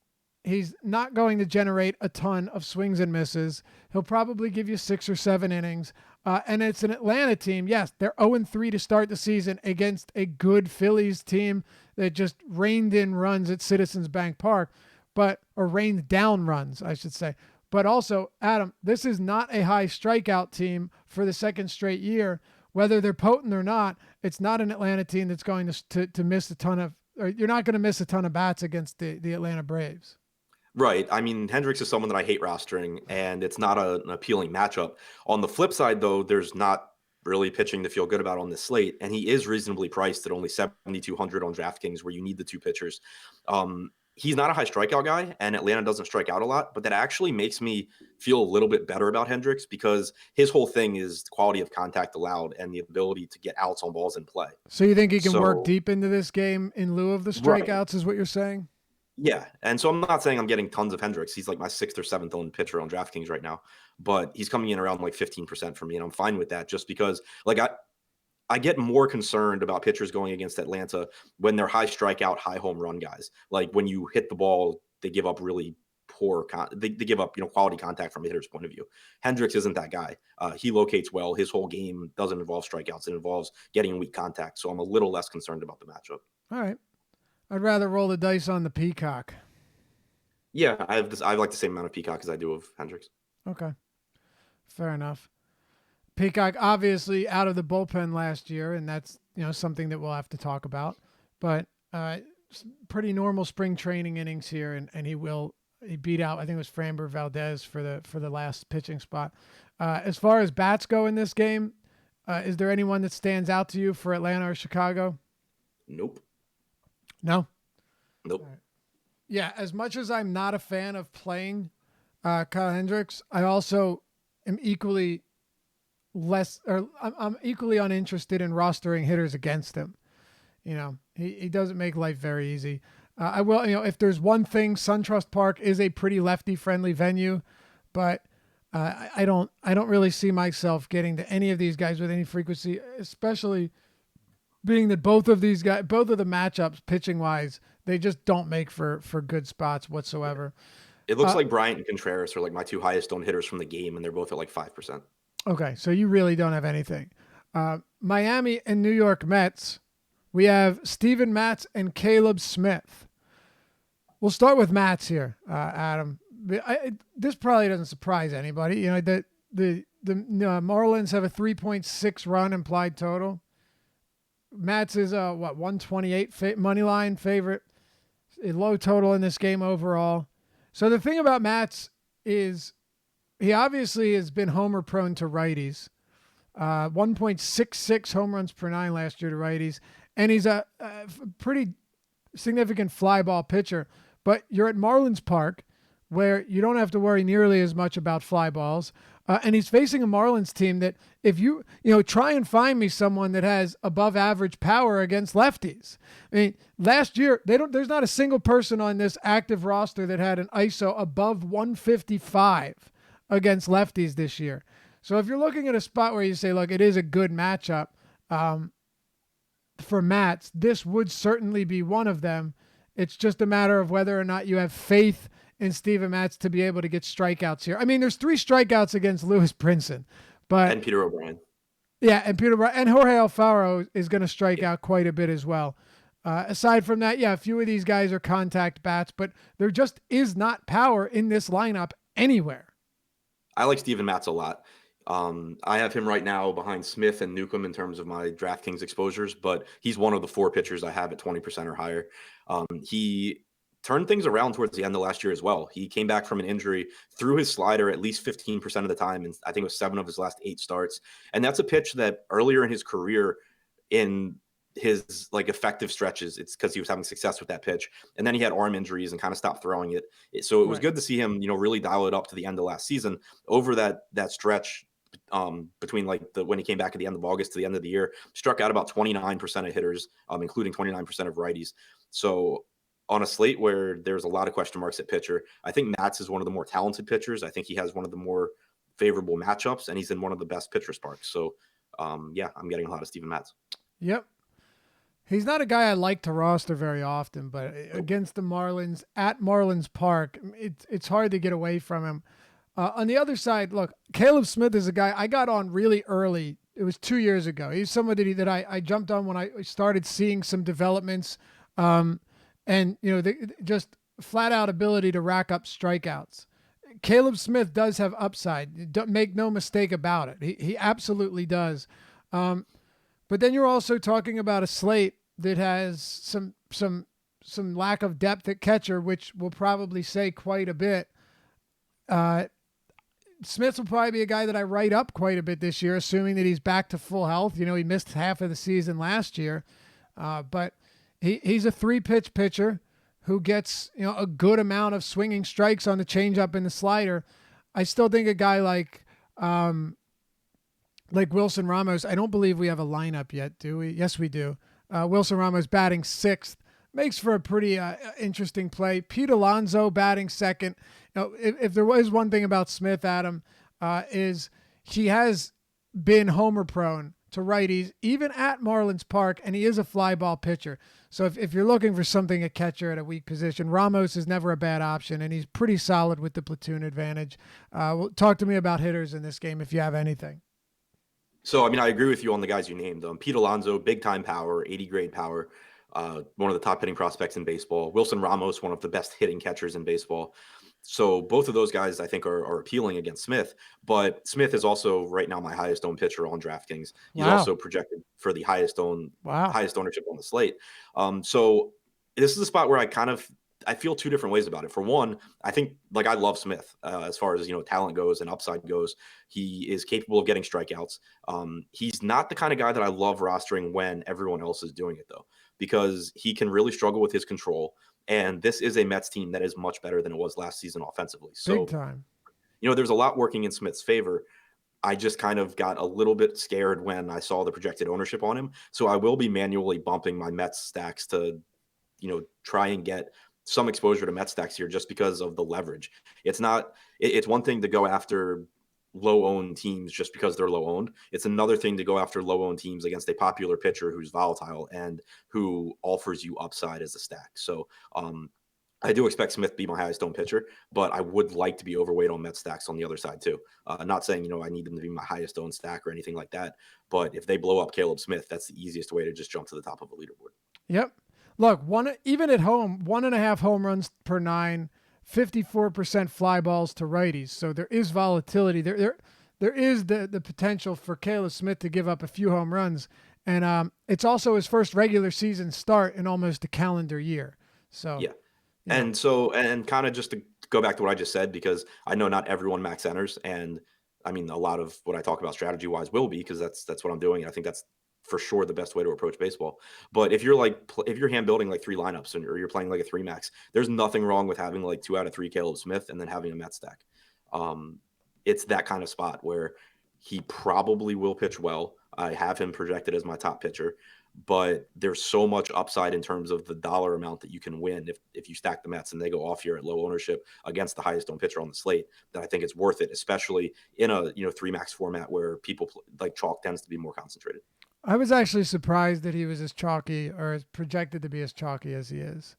not going to generate a ton of swings and misses. He'll probably give you 6 or 7 innings. And it's an Atlanta team. Yes, they're 0-3 to start the season against a good Phillies team that just rained in runs at Citizens Bank Park, or rained down runs, I should say. But also, Adam, this is not a high strikeout team for the second straight year. Whether they're potent or not, it's not an Atlanta team that's going to miss a ton of, or you're not going to miss a ton of bats against the Atlanta Braves. Right. I mean, Hendricks is someone that I hate rostering, and it's not an appealing matchup. On the flip side, though, there's not really pitching to feel good about on this slate, and he is reasonably priced at only 7,200 on DraftKings, where you need the 2 pitchers. He's not a high strikeout guy, and Atlanta doesn't strike out a lot, but that actually makes me feel a little bit better about Hendricks because his whole thing is the quality of contact allowed and the ability to get outs on balls in play. So you think he can work deep into this game in lieu of the strikeouts, right, is what you're saying? Yeah, and so I'm not saying I'm getting tons of Hendricks. He's like my 6th or 7th owned pitcher on DraftKings right now, but he's coming in around like 15% for me, and I'm fine with that just because like I get more concerned about pitchers going against Atlanta when they're high strikeout, high home run guys. Like when you hit the ball, they give up really poor they give up quality contact from a hitter's point of view. Hendricks isn't that guy. He locates well. His whole game doesn't involve strikeouts. It involves getting weak contact. So I'm a little less concerned about the matchup. All right. I'd rather roll the dice on the Peacock. Yeah, I like the same amount of Peacock as I do of Hendricks. Okay. Fair enough. Peacock obviously out of the bullpen last year, and that's something that we'll have to talk about. But pretty normal spring training innings here, and he beat out, I think it was Framber Valdez for the last pitching spot. As far as bats go in this game, is there anyone that stands out to you for Atlanta or Chicago? Nope. No? Nope. Right. Yeah, as much as I'm not a fan of playing Kyle Hendricks, I also am equally I'm equally uninterested in rostering hitters against him. He doesn't make life very easy. I will, if there's one thing, SunTrust Park is a pretty lefty friendly venue, but I don't really see myself getting to any of these guys with any frequency, especially being that both of the matchups pitching wise, they just don't make for good spots whatsoever. It looks like Bryant and Contreras are like my 2 highest owned hitters from the game, and they're both at like 5%. Okay, so you really don't have anything. Miami and New York Mets, we have Steven Matz and Caleb Smith. We'll start with Matz here, Adam. This probably doesn't surprise anybody. The Marlins have a 3.6 run implied total. Matz is 128 money line favorite. A low total in this game overall. So the thing about Matz is he obviously has been homer prone to righties. 1.66 home runs per nine last year to righties. And he's a pretty significant fly ball pitcher. But you're at Marlins Park, where you don't have to worry nearly as much about fly balls. And he's facing a Marlins team that if you try and find me someone that has above average power against lefties. I mean, last year there's not a single person on this active roster that had an ISO above 155 against lefties this year. So if you're looking at a spot where you say, look, it is a good matchup for Mats, this would certainly be one of them. It's just a matter of whether or not you have faith in Steven Matz to be able to get strikeouts here. I mean, there's 3 strikeouts against Lewis Brinson, and Peter O'Brien. Yeah, and Peter O'Brien and Jorge Alfaro is going to strike out quite a bit as well. Aside from that, a few of these guys are contact bats, but there just is not power in this lineup anywhere. I like Steven Matz a lot. I have him right now behind Smith and Newcomb in terms of my DraftKings exposures, but he's one of the 4 pitchers I have at 20% or higher. He turned things around towards the end of last year as well. He came back from an injury, threw his slider at least 15% of the time, and I think it was 7 of his last 8 starts. And that's a pitch that earlier in his career, in his effective stretches, it's because he was having success with that pitch, and then he had arm injuries and kind of stopped throwing it. So it was good to see him, really dial it up to the end of last season. Over that stretch between when he came back at the end of August to the end of the year, struck out about 29% of hitters, including 29% of righties. So on a slate where there's a lot of question marks at pitcher, I think Matz is one of the more talented pitchers. I think he has one of the more favorable matchups, and he's in one of the best pitchers parks. So, I'm getting a lot of Steven Matz. Yep. He's not a guy I like to roster very often, but against the Marlins at Marlins Park, it's hard to get away from him. On the other side, look, Caleb Smith is a guy I got on really early. It was 2 years ago. He's somebody that I jumped on when I started seeing some developments. And, just flat out ability to rack up strikeouts. Caleb Smith does have upside. Don't make no mistake about it. He absolutely does. But then you're also talking about a slate that has some lack of depth at catcher, which will probably say quite a bit. Smith will probably be a guy that I write up quite a bit this year, assuming that he's back to full health. He missed half of the season last year. But he's a 3-pitch pitcher who gets a good amount of swinging strikes on the changeup and the slider. I still think a guy like Wilson Ramos. I don't believe we have a lineup yet, do we? Yes, we do. Wilson Ramos batting 6th makes for a pretty interesting play. Pete Alonso batting 2nd. If there was one thing about Smith, Adam, is he has been homer prone to righties, even at Marlins Park, and he is a fly ball pitcher. So if you're looking for something at catcher at a weak position, Ramos is never a bad option, and he's pretty solid with the platoon advantage. Talk to me about hitters in this game if you have anything. So, I agree with you on the guys you named. Pete Alonso, big-time power, 80-grade power, one of the top hitting prospects in baseball. Wilson Ramos, one of the best hitting catchers in baseball. So both of those guys, I think, are appealing against Smith. But Smith is also right now my highest owned pitcher on DraftKings. He's also projected for the highest ownership on the slate. So this is a spot where I feel 2 different ways about it. For one, I think I love Smith as far as talent goes and upside goes. He is capable of getting strikeouts. He's not the kind of guy that I love rostering when everyone else is doing it, though, because he can really struggle with his control. And this is a Mets team that is much better than it was last season offensively. So, big time. There's a lot working in Smith's favor. I just kind of got a little bit scared when I saw the projected ownership on him. So I will be manually bumping my Mets stacks to, try and get some exposure to Mets stacks here just because of the leverage. It's one thing to go after low-owned teams just because they're low-owned. It's another thing to go after low-owned teams against a popular pitcher who's volatile and who offers you upside as a stack. So I do expect Smith to be my highest owned pitcher, but I would like to be overweight on Mets stacks on the other side too. Not saying, I need them to be my highest owned stack or anything like that, but if they blow up Caleb Smith, that's the easiest way to just jump to the top of a leaderboard. Yep. Look, even at home, 1.5 home runs per 9, 54% fly balls to righties. So there is volatility. There is the potential for Caleb Smith to give up a few home runs. And it's also his first regular season start in almost a calendar year. So yeah. Yeah. And so, and kind of just to go back to what I just said, because I know not everyone max enters, and I mean a lot of what I talk about strategy wise will be, because that's what I'm doing. And I think that's for sure the best way to approach baseball. But if you're like if you're hand building like three lineups or you're playing like a three max, there's nothing wrong with having like 2 out of 3 Caleb Smith and then having a Met stack. Um, it's that kind of spot where he probably will pitch well. I have him projected as my top pitcher, but there's so much upside in terms of the dollar amount that you can win if you stack the Mets and they go off here at low ownership against the highest owned pitcher on the slate. That I think it's worth it, especially in a three max format where people like chalk tends to be more concentrated. I was actually surprised that he was as chalky or as projected to be as chalky as he is.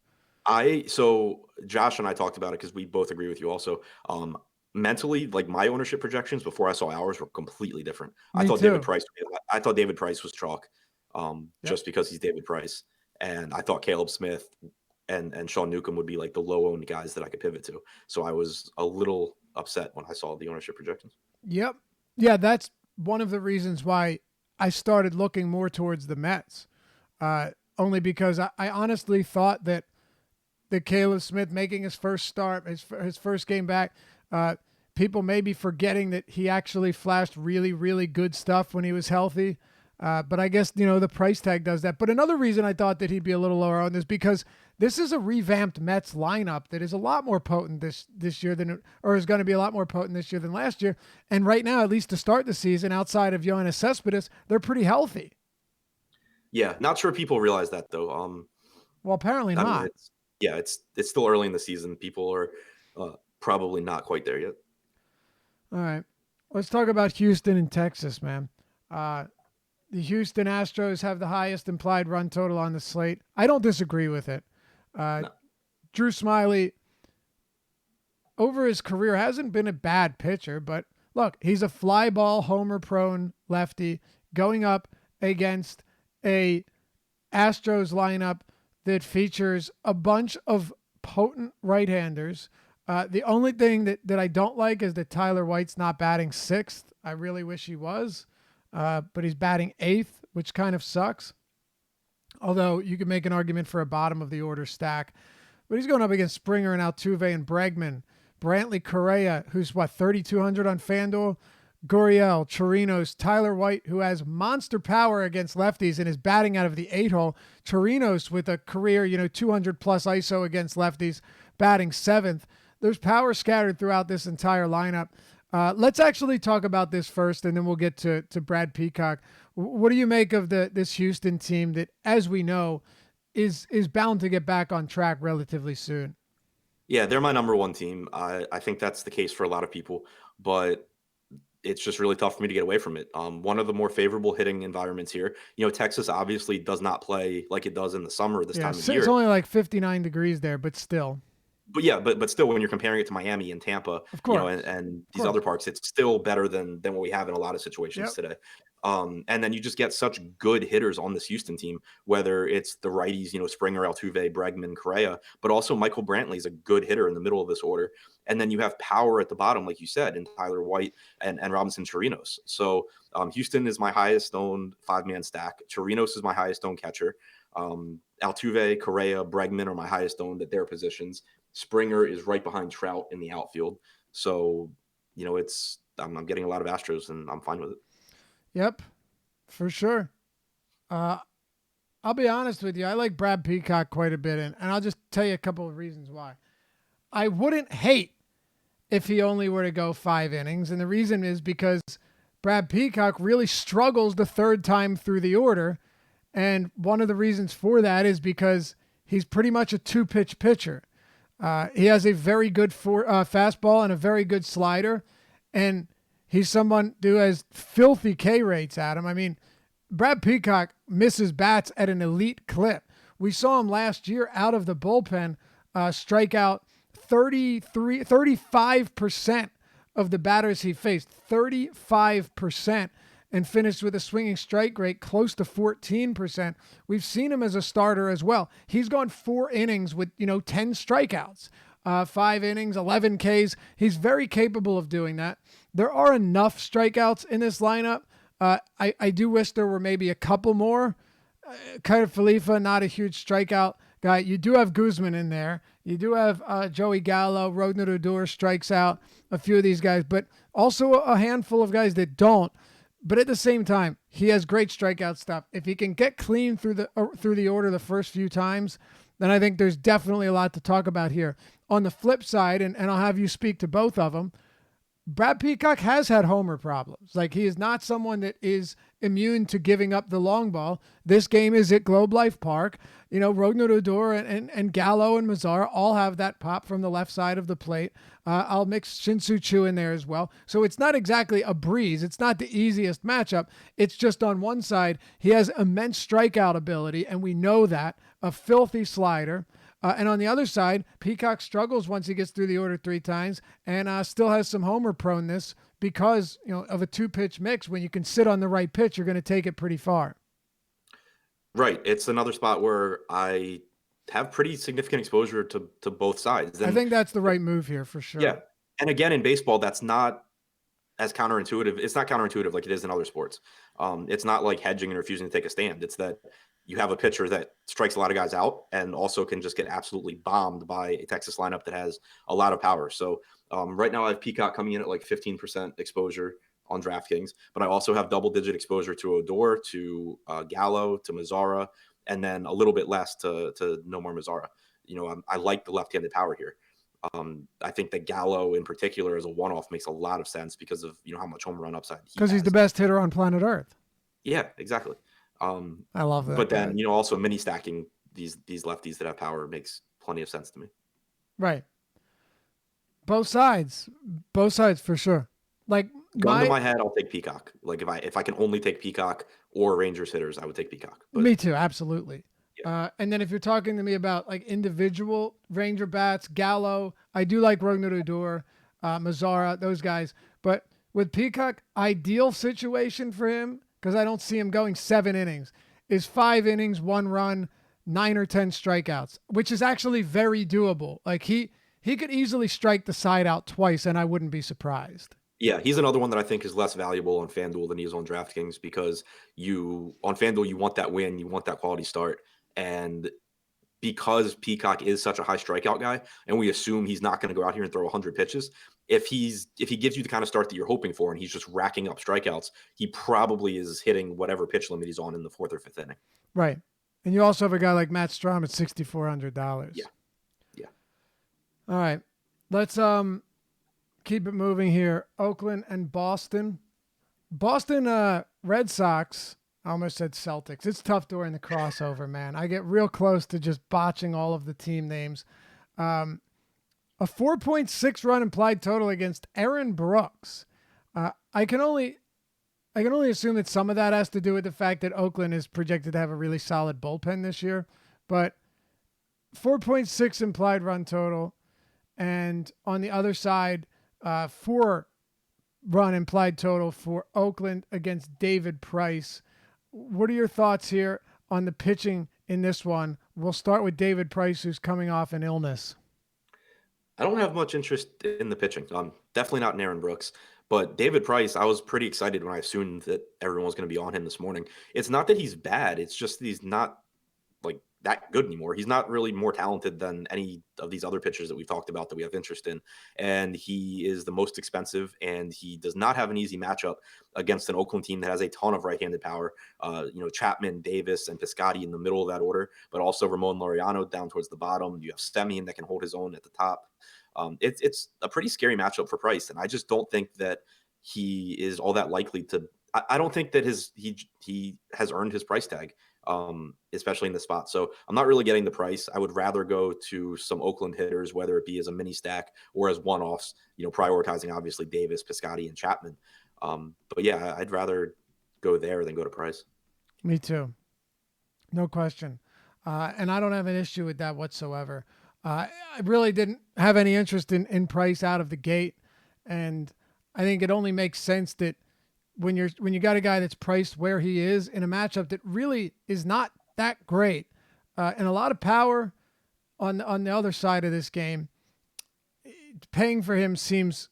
So Josh and I talked about it because we both agree with you also. Mentally, like my ownership projections before I saw ours were completely different. Me too. I thought David Price was chalk, Yep. just because he's David Price, and I thought Caleb Smith and Sean Newcomb would be like the low owned guys that I could pivot to. So I was a little upset when I saw the ownership projections. Yep. Yeah, that's one of the reasons why I started looking more towards the Mets. Only because I honestly thought that Caleb Smith making his first start, his first game back, people may be forgetting that he actually flashed really, really good stuff when he was healthy. But I guess, the price tag does that. But another reason I thought that he'd be a little lower on this because this is a revamped Mets lineup that is a lot more potent this year or is going to be a lot more potent this year than last year. And right now, at least to start the season, outside of Yoenis Cespedes, they're pretty healthy. Yeah, not sure people realize that though. Well, apparently I mean, not. it's still early in the season. People are probably not quite there yet. All right. Let's talk about Houston and Texas, man. The Houston Astros have the highest implied run total on the slate. I don't disagree with it. No. Drew Smyly, over his career, hasn't been a bad pitcher, but look, he's a fly ball, homer prone lefty going up against a Astros lineup that features a bunch of potent right-handers. The only thing that I don't like is that Tyler White's not batting sixth. I really wish he was, but he's batting eighth, which kind of sucks. Although you could make an argument for a bottom of the order stack. But he's going up against Springer and Altuve and Bregman. Brantley Correa, who's 3,200 on FanDuel. Gurriel, Chirinos, Tyler White, who has monster power against lefties and is batting out of the 8-hole. Chirinos with a career, 200 plus ISO against lefties, batting seventh. There's power scattered throughout this entire lineup. Let's actually talk about this first, and then we'll get to Brad Peacock. What do you make of this Houston team that, as we know, is bound to get back on track relatively soon? Yeah, they're my number one team. I think that's the case for a lot of people, but it's just really tough for me to get away from it. One of the more favorable hitting environments here. Texas obviously does not play like it does in the summer this time of year. It's only like 59 degrees there, but still. But yeah, but still, when you're comparing it to Miami and Tampa, of course, and these other parts, it's still better than what we have in a lot of situations today. And then you just get such good hitters on this Houston team, whether it's the righties, Springer, Altuve, Bregman, Correa, but also Michael Brantley is a good hitter in the middle of this order. And then you have power at the bottom, like you said, in Tyler White and Robinson Chirinos. So Houston is my highest owned 5-man stack. Chirinos is my highest owned catcher. Altuve, Correa, Bregman are my highest owned at their positions. Springer is right behind Trout in the outfield. So, I'm getting a lot of Astros and I'm fine with it. Yep, for sure. I'll be honest with you. I like Brad Peacock quite a bit, and I'll just tell you a couple of reasons why. I wouldn't hate if he only were to go 5 innings, and the reason is because Brad Peacock really struggles the third time through the order, and one of the reasons for that is because he's pretty much a 2-pitch pitcher. He has a very good fastball and a very good slider, and he's someone who has filthy K rates at him. I mean, Brad Peacock misses bats at an elite clip. We saw him last year out of the bullpen strike out 35% of the batters he faced, 35%, and finished with a swinging strike rate close to 14%. We've seen him as a starter as well. He's gone 4 innings with, 10 strikeouts, 5 innings, 11 Ks. He's very capable of doing that. There are enough strikeouts in this lineup. I do wish there were maybe a couple more. Kyle Falefa, not a huge strikeout guy. You do have Guzman in there. You do have Joey Gallo. Rodner Odor strikes out a few of these guys, but also a handful of guys that don't. But at the same time, he has great strikeout stuff. If he can get clean through the order the first few times, then I think there's definitely a lot to talk about here. On the flip side, and I'll have you speak to both of them, Brad Peacock has had homer problems. Like, he is not someone that is immune to giving up the long ball. This game is at Globe Life Park. You know, Rodner Odor and Gallo and Mazzara all have that pop from the left side of the plate. I'll mix Shin-Soo Choo in there as well. So it's not exactly a breeze. It's not the easiest matchup. It's just on one side, he has immense strikeout ability, and we know that. A filthy slider. And on the other side, Peacock struggles once he gets through the order 3 times and still has some homer proneness because, you know, of a 2-pitch mix. When you can sit on the right pitch, you're going to take it pretty far. Right. It's another spot where I have pretty significant exposure to both sides. I think that's the right move here for sure. Yeah. And again, in baseball, that's not as counterintuitive. It's not counterintuitive like it is in other sports. It's not like hedging and refusing to take a stand. It's that you have a pitcher that strikes a lot of guys out and also can just get absolutely bombed by a Texas lineup that has a lot of power. So right now I have Peacock coming in at like 15% exposure on DraftKings, but I also have double-digit exposure to Odor, to Gallo, to Mazzara, and then a little bit less to Nomar Mazzara. You know, I like the left-handed power here. I think that Gallo in particular as a one-off makes a lot of sense because of, you know, how much home run upside because he's the best hitter on planet Earth. Yeah, exactly. I love that. But then, you know, also mini stacking these lefties that have power makes plenty of sense to me. Right. Both sides for sure. Like, gun to my head, I'll take Peacock. Like if I can only take Peacock or Rangers hitters, I would take Peacock. But, me too, absolutely. Yeah. And then if you're talking to me about like individual Ranger bats, Gallo, I do like Rodner Odor, Mazzara, those guys. But with Peacock, ideal situation for him, because I don't see him going 7 innings, is 5 innings, 1 run, 9 or 10 strikeouts, which is actually very doable. Like he could easily strike the side out twice, and I wouldn't be surprised. Yeah, he's another one that I think is less valuable on FanDuel than he is on DraftKings because on FanDuel, you want that win, you want that quality start. And because Peacock is such a high strikeout guy, and we assume he's not going to go out here and throw 100 pitches, if he gives you the kind of start that you're hoping for and he's just racking up strikeouts, he probably is hitting whatever pitch limit he's on in the 4th or 5th inning. Right. And you also have a guy like Matt Strahm at $6,400. Yeah. All right. Let's keep it moving here. Oakland and Boston. Boston Red Sox. I almost said Celtics. It's tough during the crossover, man. I get real close to just botching all of the team names. A 4.6 run implied total against Aaron Brooks. I can only assume that some of that has to do with the fact that Oakland is projected to have a really solid bullpen this year. But 4.6 implied run total. And on the other side, 4 run implied total for Oakland against David Price. What are your thoughts here on the pitching in this one? We'll start with David Price, who's coming off an illness. I don't have much interest in the pitching. Definitely not in Aaron Brooks. But David Price, I was pretty excited when I assumed that everyone was going to be on him this morning. It's not that he's bad. It's just he's not like that good anymore. He's not really more talented than any of these other pitchers that we've talked about that we have interest in. And he is the most expensive, and he does not have an easy matchup against an Oakland team that has a ton of right-handed power. Chapman, Davis, and Piscotty in the middle of that order, but also Ramon Laureano down towards the bottom. You have Semien that can hold his own at the top. It's a pretty scary matchup for Price, and I just don't think that he is all that likely to. I don't think that he has earned his price tag, especially in this spot. So I'm not really getting the price. I would rather go to some Oakland hitters, whether it be as a mini stack or as one-offs. Prioritizing obviously Davis, Piscotty, and Chapman. But yeah, I'd rather go there than go to Price. Me too, no question. And I don't have an issue with that whatsoever. I really didn't have any interest in Price out of the gate, and I think it only makes sense that when you got a guy that's priced where he is in a matchup that really is not that great, and a lot of power on the other side of this game, paying for him seems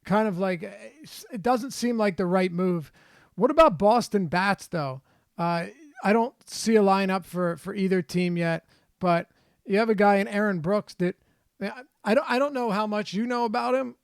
kind of like it doesn't seem like the right move. What about Boston bats though? I don't see a lineup for either team yet. but you have a guy in Aaron Brooks that I don't know how much you know about him.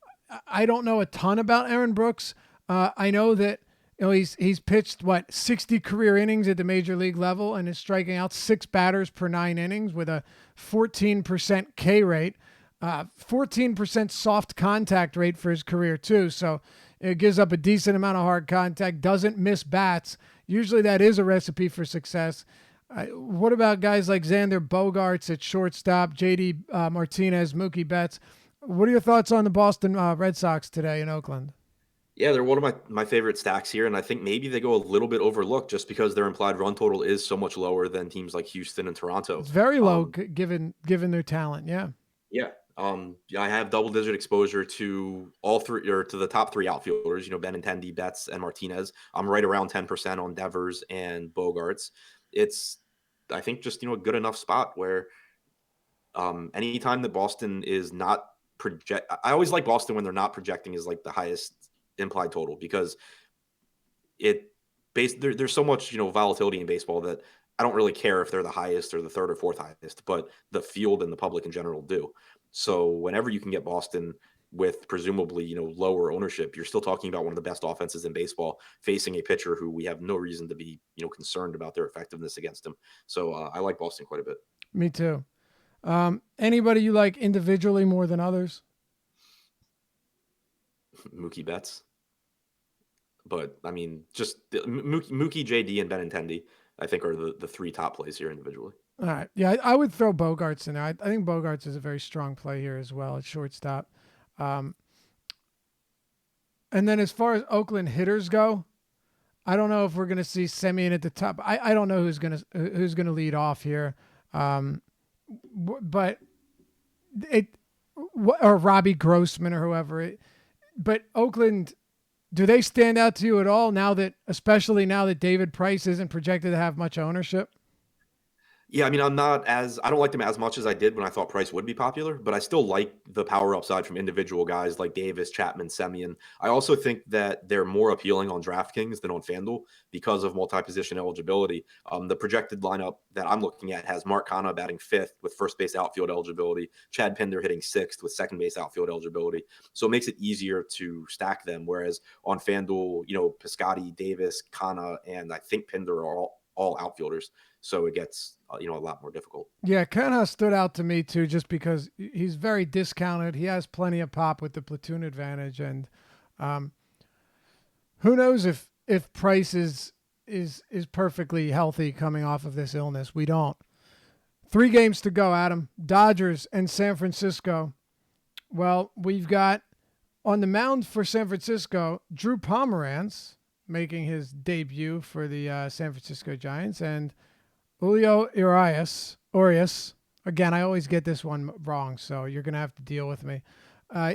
I don't know a ton about Aaron Brooks. I know that he's pitched 60 career innings at the major league level and is striking out 6 batters per 9 innings with a 14% K rate, 14% soft contact rate for his career too. So it gives up a decent amount of hard contact, doesn't miss bats. Usually that is a recipe for success. What about guys like Xander Bogaerts at shortstop, JD Martinez, Mookie Betts? What are your thoughts on the Boston Red Sox today in Oakland? Yeah, they're one of my favorite stacks here, and I think maybe they go a little bit overlooked just because their implied run total is so much lower than teams like Houston and Toronto. It's very low given their talent. Yeah. Yeah. Yeah, I have double digit exposure to all three or to the top 3 outfielders, Benintendi, Betts, and Martinez. I'm right around 10% on Devers and Bogarts. It's, I think, just, a good enough spot where anytime that Boston is not I always like Boston when they're not projecting as like the highest implied total because there's so much, volatility in baseball that I don't really care if they're the highest or the third or fourth highest, but the field and the public in general do. So whenever you can get Boston with presumably, lower ownership, you're still talking about one of the best offenses in baseball facing a pitcher who we have no reason to be, concerned about their effectiveness against him. So I like Boston quite a bit. Me too. Anybody you like individually more than others? Mookie Betts. But I mean, just Mookie, JD, and Benintendi, I think, are the 3 top plays here individually. All right. Yeah, I would throw Bogarts in there. I think Bogarts is a very strong play here as well at shortstop. And then as far as Oakland hitters go, I don't know if we're going to see Semien at the top. I don't know who's going to lead off here. But or Robbie Grossman or whoever. But Oakland, do they stand out to you at all especially now that David Price isn't projected to have much ownership? Yeah, I mean, I don't like them as much as I did when I thought Price would be popular, but I still like the power upside from individual guys like Davis, Chapman, Semien. I also think that they're more appealing on DraftKings than on FanDuel because of multi-position eligibility. The projected lineup that I'm looking at has Mark Canha batting 5th with first base outfield eligibility, Chad Pinder hitting 6th with second base outfield eligibility. So it makes it easier to stack them. Whereas on FanDuel, Piscotty, Davis, Canha, and I think Pinder are all outfielders. So it gets, a lot more difficult. Yeah, Canha stood out to me too, just because he's very discounted. He has plenty of pop with the platoon advantage, and who knows if Price is perfectly healthy coming off of this illness. We don't. 3 games to go, Adam. Dodgers and San Francisco. Well, we've got on the mound for San Francisco, Drew Pomeranz making his debut for the San Francisco Giants, and Julio Urias. Again, I always get this one wrong, so you're going to have to deal with me.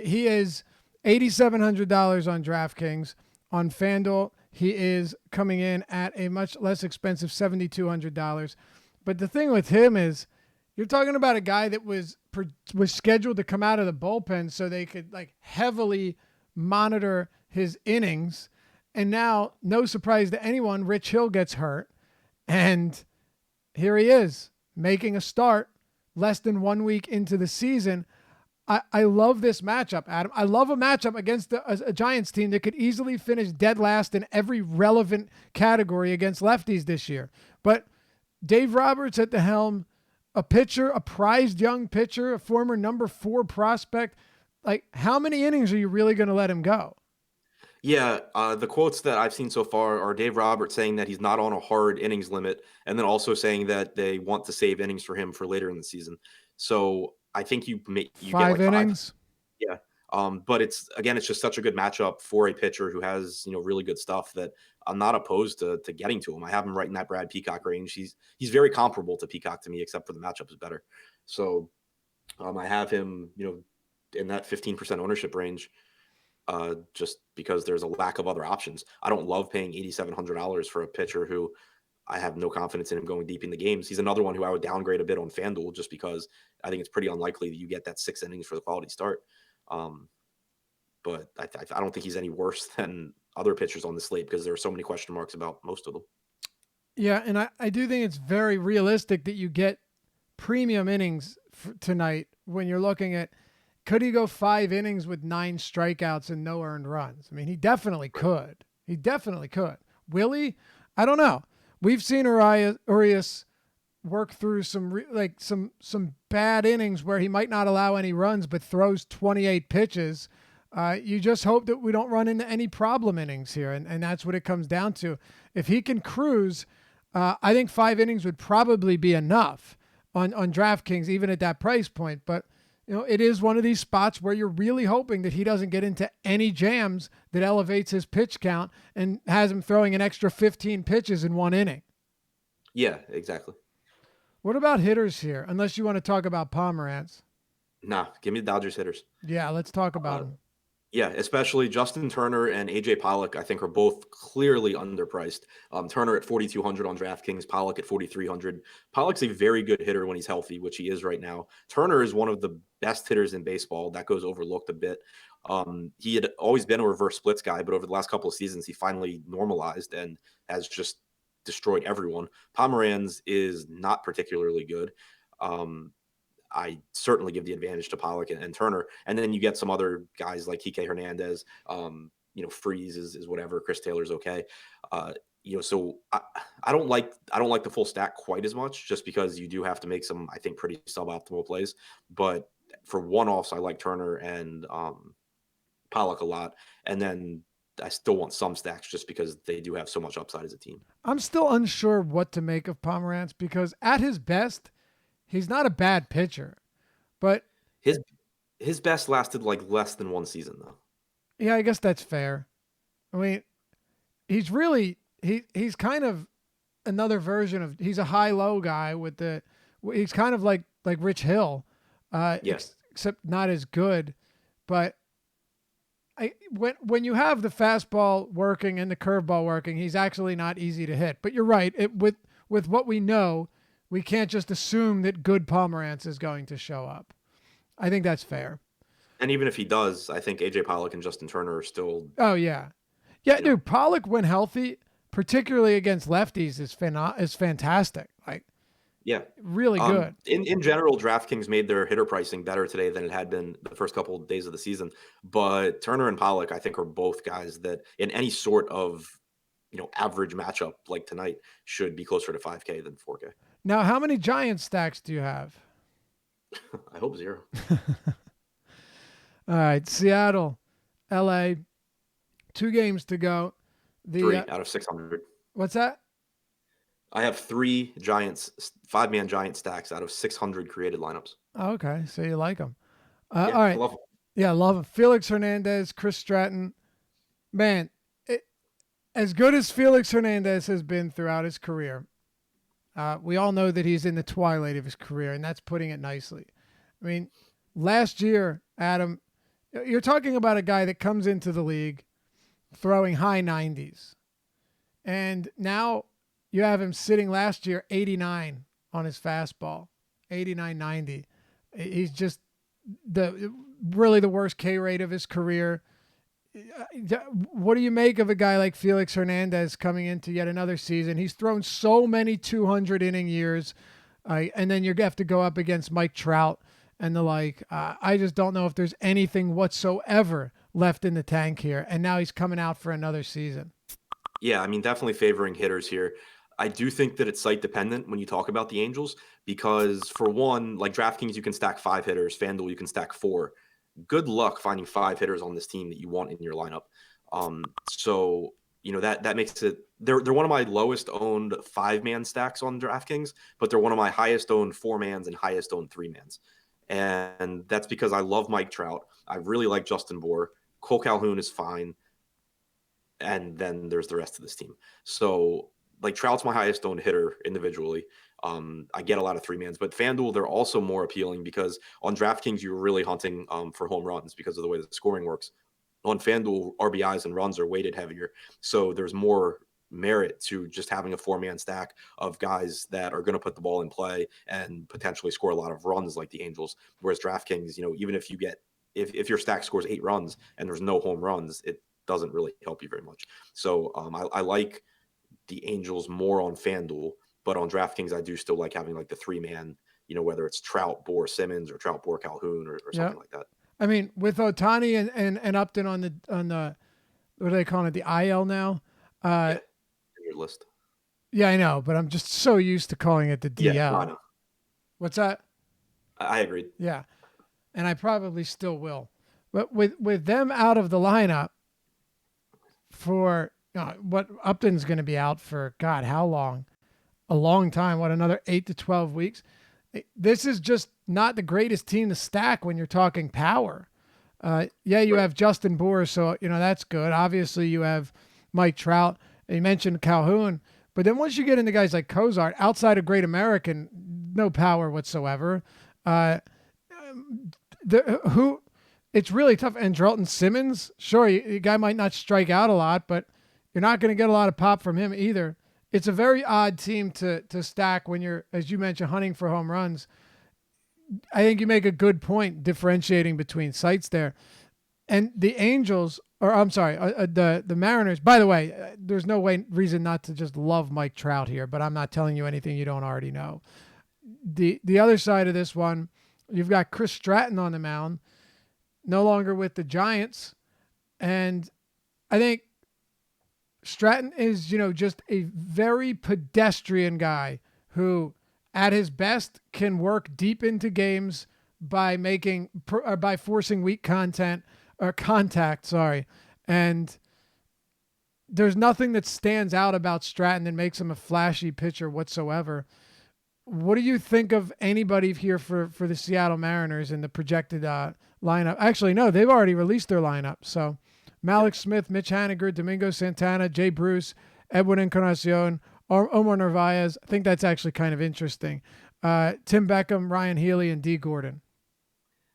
He is $8,700 on DraftKings. On FanDuel, he is coming in at a much less expensive $7,200. But the thing with him is you're talking about a guy that was scheduled to come out of the bullpen so they could heavily monitor his innings. And now, no surprise to anyone, Rich Hill gets hurt. And here he is making a start less than 1 week into the season. I love this matchup, Adam. I love a matchup against a Giants team that could easily finish dead last in every relevant category against lefties this year. But Dave Roberts at the helm, a pitcher, a prized young pitcher, a former number 4 prospect. How many innings are you really going to let him go? Yeah, the quotes that I've seen so far are Dave Roberts saying that he's not on a hard innings limit, and then also saying that they want to save innings for him for later in the season. So I think you get 5 innings. 5. Yeah, but it's just such a good matchup for a pitcher who has really good stuff that I'm not opposed to getting to him. I have him right in that Brad Peacock range. He's very comparable to Peacock to me, except for the matchup is better. So I have him in that 15% ownership range. Just because there's a lack of other options. I don't love paying $8,700 for a pitcher who I have no confidence in him going deep in the games. He's another one who I would downgrade a bit on FanDuel just because I think it's pretty unlikely that you get that 6 innings for the quality start. But I don't think he's any worse than other pitchers on the slate because there are so many question marks about most of them. Yeah, and I do think it's very realistic that you get premium innings tonight when you're looking at could he go 5 innings with 9 strikeouts and no earned runs? I mean, he definitely could. He definitely could. Will he? I don't know. We've seen Urias work through some bad innings where he might not allow any runs but throws 28 pitches. You just hope that we don't run into any problem innings here, and that's what it comes down to. If he can cruise, I think 5 innings would probably be enough on DraftKings, even at that price point. But it is one of these spots where you're really hoping that he doesn't get into any jams that elevates his pitch count and has him throwing an extra 15 pitches in 1 inning. Yeah, exactly. What about hitters here? Unless you want to talk about Pomeranz. Nah, give me the Dodgers hitters. Yeah, let's talk about them. Yeah, especially Justin Turner and AJ Pollock, I think, are both clearly underpriced. Turner at 4,200 on DraftKings, Pollock at 4,300. Pollock's a very good hitter when he's healthy, which he is right now. Turner is one of the best hitters in baseball. That goes overlooked a bit. He had always been a reverse splits guy, but over the last couple of seasons, he finally normalized and has just destroyed everyone. Pomeranz is not particularly good. I certainly give the advantage to Pollock and Turner. And then you get some other guys like Kike Hernandez, Freeze is whatever. Chris Taylor's okay. So I don't like the full stack quite as much just because you do have to make some, I think, pretty suboptimal plays. But for one-offs, I like Turner and Pollock a lot. And then I still want some stacks just because they do have so much upside as a team. I'm still unsure what to make of Pomeranz because at his best, he's not a bad pitcher, but his best lasted like less than 1 season though. Yeah, I guess that's fair. I mean, he's really he's kind of another version of he's a high-low guy he's kind of like Rich Hill, Yes, except not as good. But when you have the fastball working and the curveball working, he's actually not easy to hit. But you're right. With what we know, we can't just assume that good Pomeranz is going to show up. I think that's fair. and even if he does, I think AJ Pollock and Justin Turner are still. Oh yeah, dude. Pollock, when healthy, particularly against lefties, is fantastic. Like, Yeah, really good. In general, DraftKings made their hitter pricing better today than it had been the first couple of days of the season. But Turner and Pollock, I think, are both guys that in any sort of average matchup like tonight should be closer to 5K than 4K. Now, how many Giant stacks do you have? I hope 0. All right, Seattle, LA, 2 games to go. 3 out of 600. What's that? I have 3 Giants, 5-man Giant stacks out of 600 created lineups. Oh, okay, so you like them. Yeah, all right. I love them. Yeah, love them. Felix Hernandez, Chris Stratton. Man, as good as Felix Hernandez has been throughout his career, we all know that he's in the twilight of his career, and that's putting it nicely. I mean, last year, Adam, you're talking about a guy that comes into the league throwing high 90s. And now you have him sitting last year 89 on his fastball, 89, 90. He's just really the worst K rate of his career. What do you make of a guy like Felix Hernandez coming into yet another season? He's thrown so many 200 inning years, and then you have to go up against Mike Trout and the like. I just don't know if there's anything whatsoever left in the tank here, and now he's coming out for another season. Yeah, I mean, definitely favoring hitters here. I do think that it's site dependent when you talk about the Angels because, for one, like DraftKings, you can stack 5 hitters. FanDuel, you can stack 4. Good luck finding 5 hitters on this team that you want in your lineup. So that makes it. They're one of my lowest owned 5-man stacks on DraftKings, but they're one of my highest owned 4-mans and highest owned 3-mans. And that's because I love Mike Trout. I really like Justin Bour. Cole Calhoun is fine. And then there's the rest of this team. So, like, Trout's my highest owned hitter individually. I get a lot of 3-mans, but FanDuel, they're also more appealing because on DraftKings, you're really hunting for home runs because of the way the scoring works. On FanDuel, RBIs and runs are weighted heavier. So there's more merit to just having a 4-man stack of guys that are going to put the ball in play and potentially score a lot of runs like the Angels. Whereas DraftKings, even if you get, if your stack scores 8 runs and there's no home runs, it doesn't really help you very much. So I like the Angels more on FanDuel, but on DraftKings, I do still like having like the 3-man, whether it's Trout, Bohr, Simmons, or Trout, Bohr, Calhoun, or Yeah. something like that. I mean, with Ohtani and Upton on the what are they calling it? The IL now. Yeah, in your list. Yeah, I know, but I'm just so used to calling it the Yeah, no, I DL. know. What's that? I agreed. Yeah, and I probably still will. But with them out of the lineup for what Upton's going to be out for, God, how long? A long time. What, another 8 to 12 weeks? This is just not the greatest team to stack when you're talking power. Yeah, you Right. have Justin Bohr, so that's good. Obviously, you have Mike Trout. And you mentioned Calhoun, but then once you get into guys like Cozart, outside of Great American, no power whatsoever. Who it's really tough. And Andrelton Simmons, sure, the guy might not strike out a lot, but you're not going to get a lot of pop from him either. It's a very odd team to stack when you're, as you mentioned, hunting for home runs. I think you make a good point differentiating between sites there. And the Angels, or I'm sorry, the Mariners. By the way, there's no reason not to just love Mike Trout here, but I'm not telling you anything you don't already know. The other side of this one, you've got Chris Stratton on the mound, no longer with the Giants, and I think Stratton is just a very pedestrian guy who, at his best, can work deep into games by by forcing weak contact. Sorry, and there's nothing that stands out about Stratton that makes him a flashy pitcher whatsoever. What do you think of anybody here for the Seattle Mariners in the projected lineup? Actually, no, they've already released their lineup. So Malik Smith, Mitch Haniger, Domingo Santana, Jay Bruce, Edwin Encarnacion, Omar Narvaez. I think that's actually kind of interesting. Tim Beckham, Ryan Healy, and D. Gordon.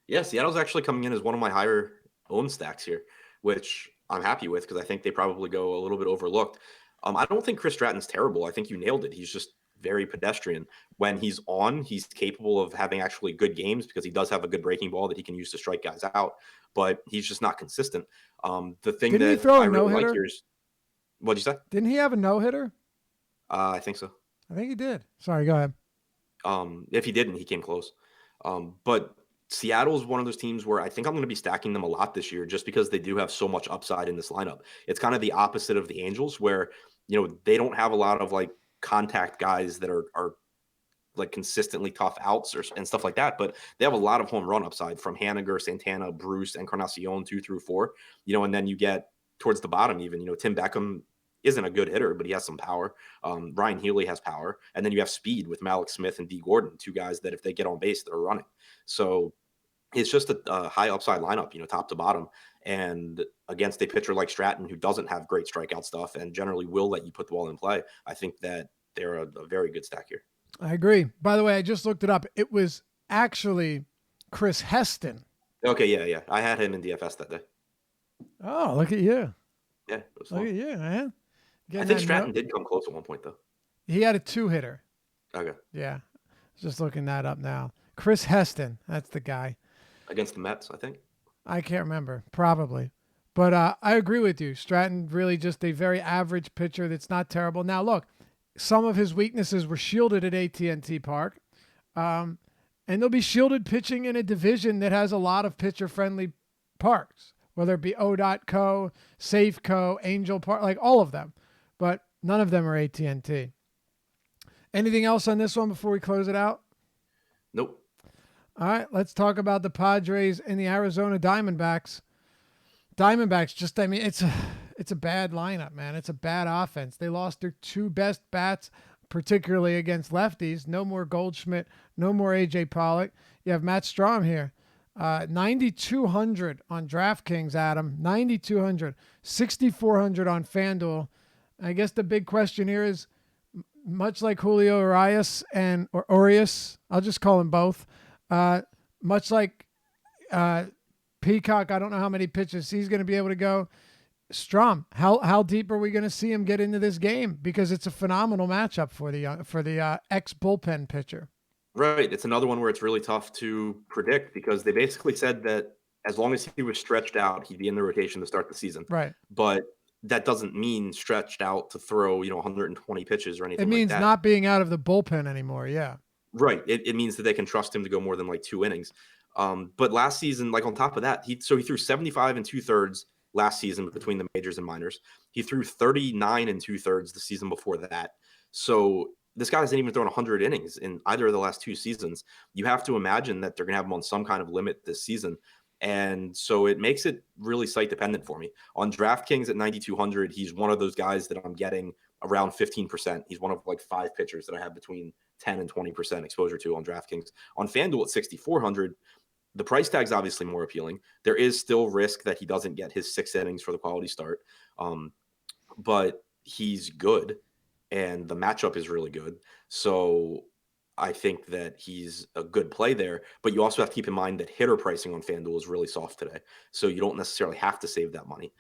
Yeah, Seattle's actually coming in as one of my higher owned stacks here, which I'm happy with because I think they probably go a little bit overlooked. I don't think Chris Stratton's terrible. I think you nailed it. He's just very pedestrian. When he's on, he's capable of having actually good games because he does have a good breaking ball that he can use to strike guys out, but he's just not consistent. The thing Didn't he that throw I a really like no-hitter? here is, what'd you say? Didn't he have a no-hitter? I think so. I think he did. Sorry, go ahead. If he didn't, he came close. But Seattle is one of those teams where I think I'm going to be stacking them a lot this year just because they do have so much upside in this lineup. It's kind of the opposite of the Angels where, they don't have a lot of like contact guys that are like consistently tough outs and stuff like that, but they have a lot of home run upside from Haniger, Santana, Bruce, Encarnacion 2 through 4, and then you get towards the bottom even, Tim Beckham isn't a good hitter, but he has some power. Ryan Healy has power. And then you have speed with Malik Smith and D. Gordon, two guys that if they get on base, they're running. So it's just a high upside lineup, top to bottom. And against a pitcher like Stratton, who doesn't have great strikeout stuff and generally will let you put the ball in play, I think that they're a very good stack here. I agree. By the way, I just looked it up. It was actually Chris Heston. Okay, yeah. I had him in DFS that day. Oh, look at you. Yeah, it was Look fun. at you, man. I think Stratton did come close at one point, though. He had a 2-hitter. Okay. Yeah. Just looking that up now. Chris Heston. That's the guy. Against the Mets, I think. I can't remember. Probably. But I agree with you. Stratton really just a very average pitcher that's not terrible. Now, look, some of his weaknesses were shielded at AT&T Park. And they'll be shielded pitching in a division that has a lot of pitcher-friendly parks, whether it be O.co, Safeco, Angel Park, like all of them. But none of them are AT&T. Anything else on this one before we close it out? Nope. All right, let's talk about the Padres and the Arizona Diamondbacks. Diamondbacks, it's a bad lineup, man. It's a bad offense. They lost their two best bats, particularly against lefties. No more Goldschmidt, no more A.J. Pollock. You have Matt Strahm here. 9,200 on DraftKings, Adam. 9,200. 6,400 on FanDuel. I guess the big question here is, much like Julio Urias or Urias, I'll just call them both. Much like Peacock, I don't know how many pitches he's going to be able to go. Strahm, how deep are we going to see him get into this game? Because it's a phenomenal matchup for the ex bullpen pitcher. Right. It's another one where it's really tough to predict because they basically said that as long as he was stretched out, he'd be in the rotation to start the season. Right. But that doesn't mean stretched out to throw, 120 pitches or anything. It means like that. not being out of the bullpen anymore. Yeah. Right. It means that they can trust him to go more than like 2 innings. But last season, like on top of that, he threw 75 and 2/3 last season between the majors and minors. He threw 39 and 2/3 the season before that. So this guy hasn't even thrown 100 innings in either of the last 2 seasons. You have to imagine that they're going to have him on some kind of limit this season. And so it makes it really site dependent for me. On DraftKings at 9,200, he's one of those guys that I'm getting around 15%. He's one of like 5 pitchers that I have between 10 and 20% exposure to on DraftKings. On FanDuel at 6,400, the price tag's obviously more appealing. There is still risk that he doesn't get his 6 innings for the quality start, but he's good, and the matchup is really good. So I think that he's a good play there. But you also have to keep in mind that hitter pricing on FanDuel is really soft today, so you don't necessarily have to save that money.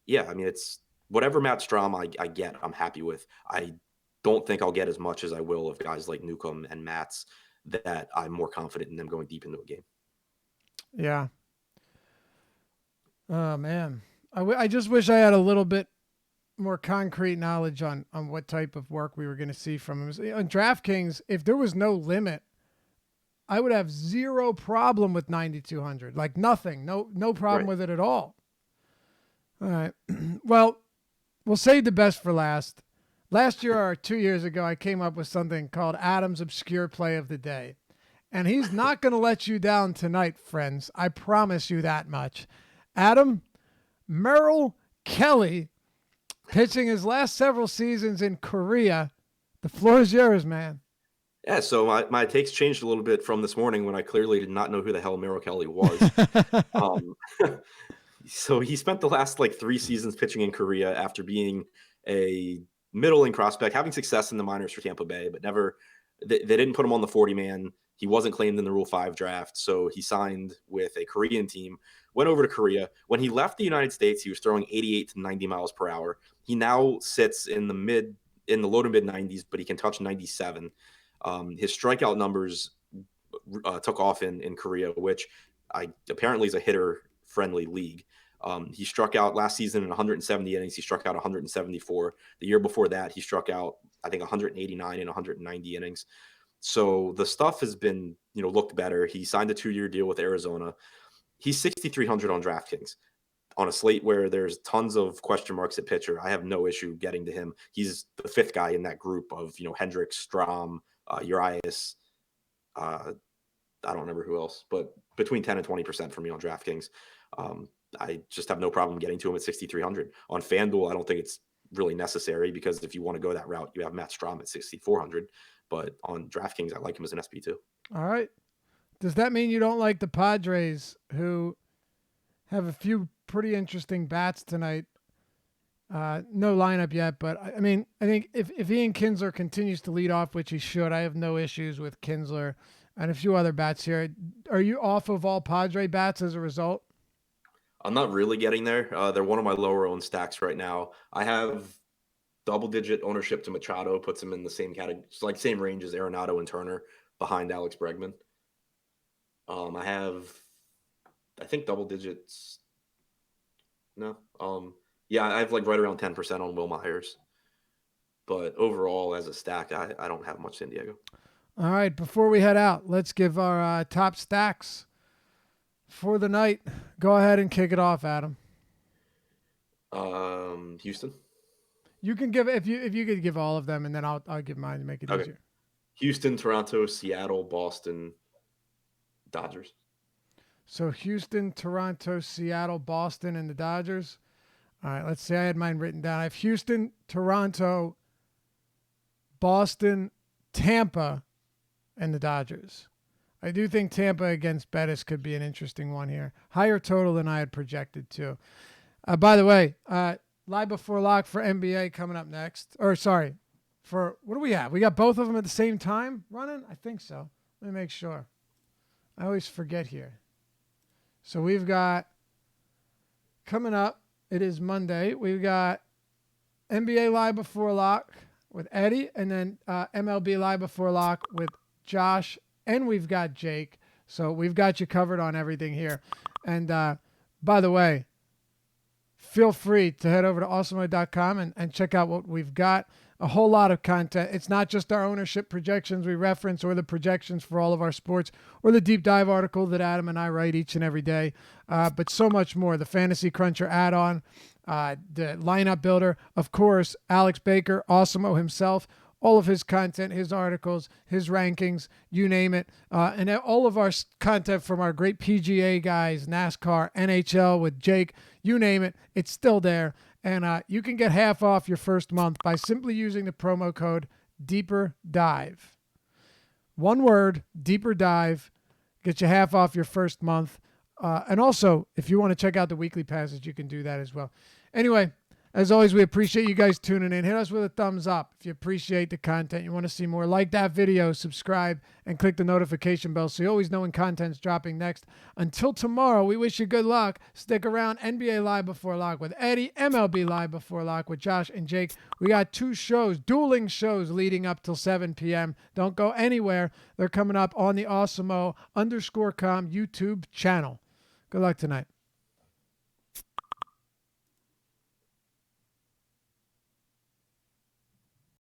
Yeah, I mean, it's whatever Matt Strom I get, I'm happy with. I don't think I'll get as much as I will of guys like Newcomb and Matz, that I'm more confident in them going deep into a game. Yeah. Oh, man. I just wish I had a little bit more concrete knowledge on what type of work we were going to see from him. On DraftKings, if there was no limit, I would have zero problem with 9,200. Like nothing. No problem with it at all. All right. Well, we'll save the best for last. Last year or 2 years ago, I came up with something called Adam's Obscure Play of the Day. And he's not going to let you down tonight, friends. I promise you that much. Adam, Merrill Kelly, pitching his last several seasons in Korea. The floor is yours, man. Yeah, so my takes changed a little bit from this morning when I clearly did not know who the hell Merrill Kelly was. So he spent the last like 3 seasons pitching in Korea after being a middling prospect, having success in the minors for Tampa Bay, but never, they didn't put him on the 40-man. He wasn't claimed in the Rule 5 draft, so he signed with a Korean team, went over to Korea. When he left the United States, he was throwing 88 to 90 miles per hour. He now sits in the low to mid 90s, but he can touch 97. His strikeout numbers took off in Korea, which apparently is a hitter-friendly league. He struck out last season in 170 innings. He struck out 174. The year before that, he struck out, I think, 189 in 190 innings. So the stuff has been, looked better. He signed a 2-year deal with Arizona. He's 6,300 on DraftKings on a slate where there's tons of question marks at pitcher. I have no issue getting to him. He's the 5th guy in that group of, Hendricks, Strom, Urias. I don't remember who else, but between 10 and 20% for me on DraftKings. I just have no problem getting to him at 6,300. On FanDuel, I don't think it's really necessary, because if you want to go that route, you have Matt Strom at 6,400. But on DraftKings, I like him as an SP too. All right. Does that mean you don't like the Padres, who have a few pretty interesting bats tonight? No lineup yet, but I mean, I think if Ian Kinsler continues to lead off, which he should, I have no issues with Kinsler and a few other bats here. Are you off of all Padre bats as a result? I'm not really getting there. They're one of my lower owned stacks right now. I have double-digit ownership to Machado, puts him in the same category, like same range as Arenado and Turner, behind Alex Bregman. I have, I think, double digits. No. Yeah, I have like right around 10% on Will Myers. But overall, as a stack, I don't have much San Diego. All right, before we head out, let's give our top stacks for the night. Go ahead and kick it off, Adam. Houston. You can give, if you could give all of them, and then I'll give mine to make it easier. Houston, Toronto, Seattle, Boston, Dodgers. So Houston, Toronto, Seattle, Boston, and the Dodgers. All right, let's see. I had mine written down. I have Houston, Toronto, Boston, Tampa, and the Dodgers. I do think Tampa against Bettis could be an interesting one here. Higher total than I had projected, too. By the way, live before lock for NBA coming up next. Or, sorry, for what do we have? We got both of them at the same time running? I think so. Let me make sure. I always forget here. So we've got, coming up, it is Monday. We've got NBA live before lock with Eddie, and then MLB live before lock with Josh, and we've got Jake. So we've got you covered on everything here. And by the way, feel free to head over to awesemo.com and check out what we've got. a whole lot of content. It's not just our ownership projections we reference or the projections for all of our sports or the deep dive article that Adam and I write each and every day, but so much more. The Fantasy Cruncher add-on, the lineup builder, of course, Alex Baker, Awesemo himself, all of his content, his articles, his rankings, you name it, and all of our content from our great PGA guys, NASCAR, NHL with Jake, you name it, it's still there. And you can get half off your first month by simply using the promo code Deeper Dive. One word, Deeper Dive, get you half off your first month. And also, if you want to check out the weekly passes, you can do that as well. Anyway, as always, we appreciate you guys tuning in. Hit us with a thumbs up if you appreciate the content. You want to see more. Like that video, subscribe, and click the notification bell so you always know when content's dropping next. Until tomorrow, we wish you good luck. Stick around. NBA Live Before Lock with Eddie, MLB Live Before Lock with Josh and Jake. We got 2 shows, dueling shows leading up till 7 p.m. Don't go anywhere. They're coming up on the Awesemo_com YouTube channel. Good luck tonight.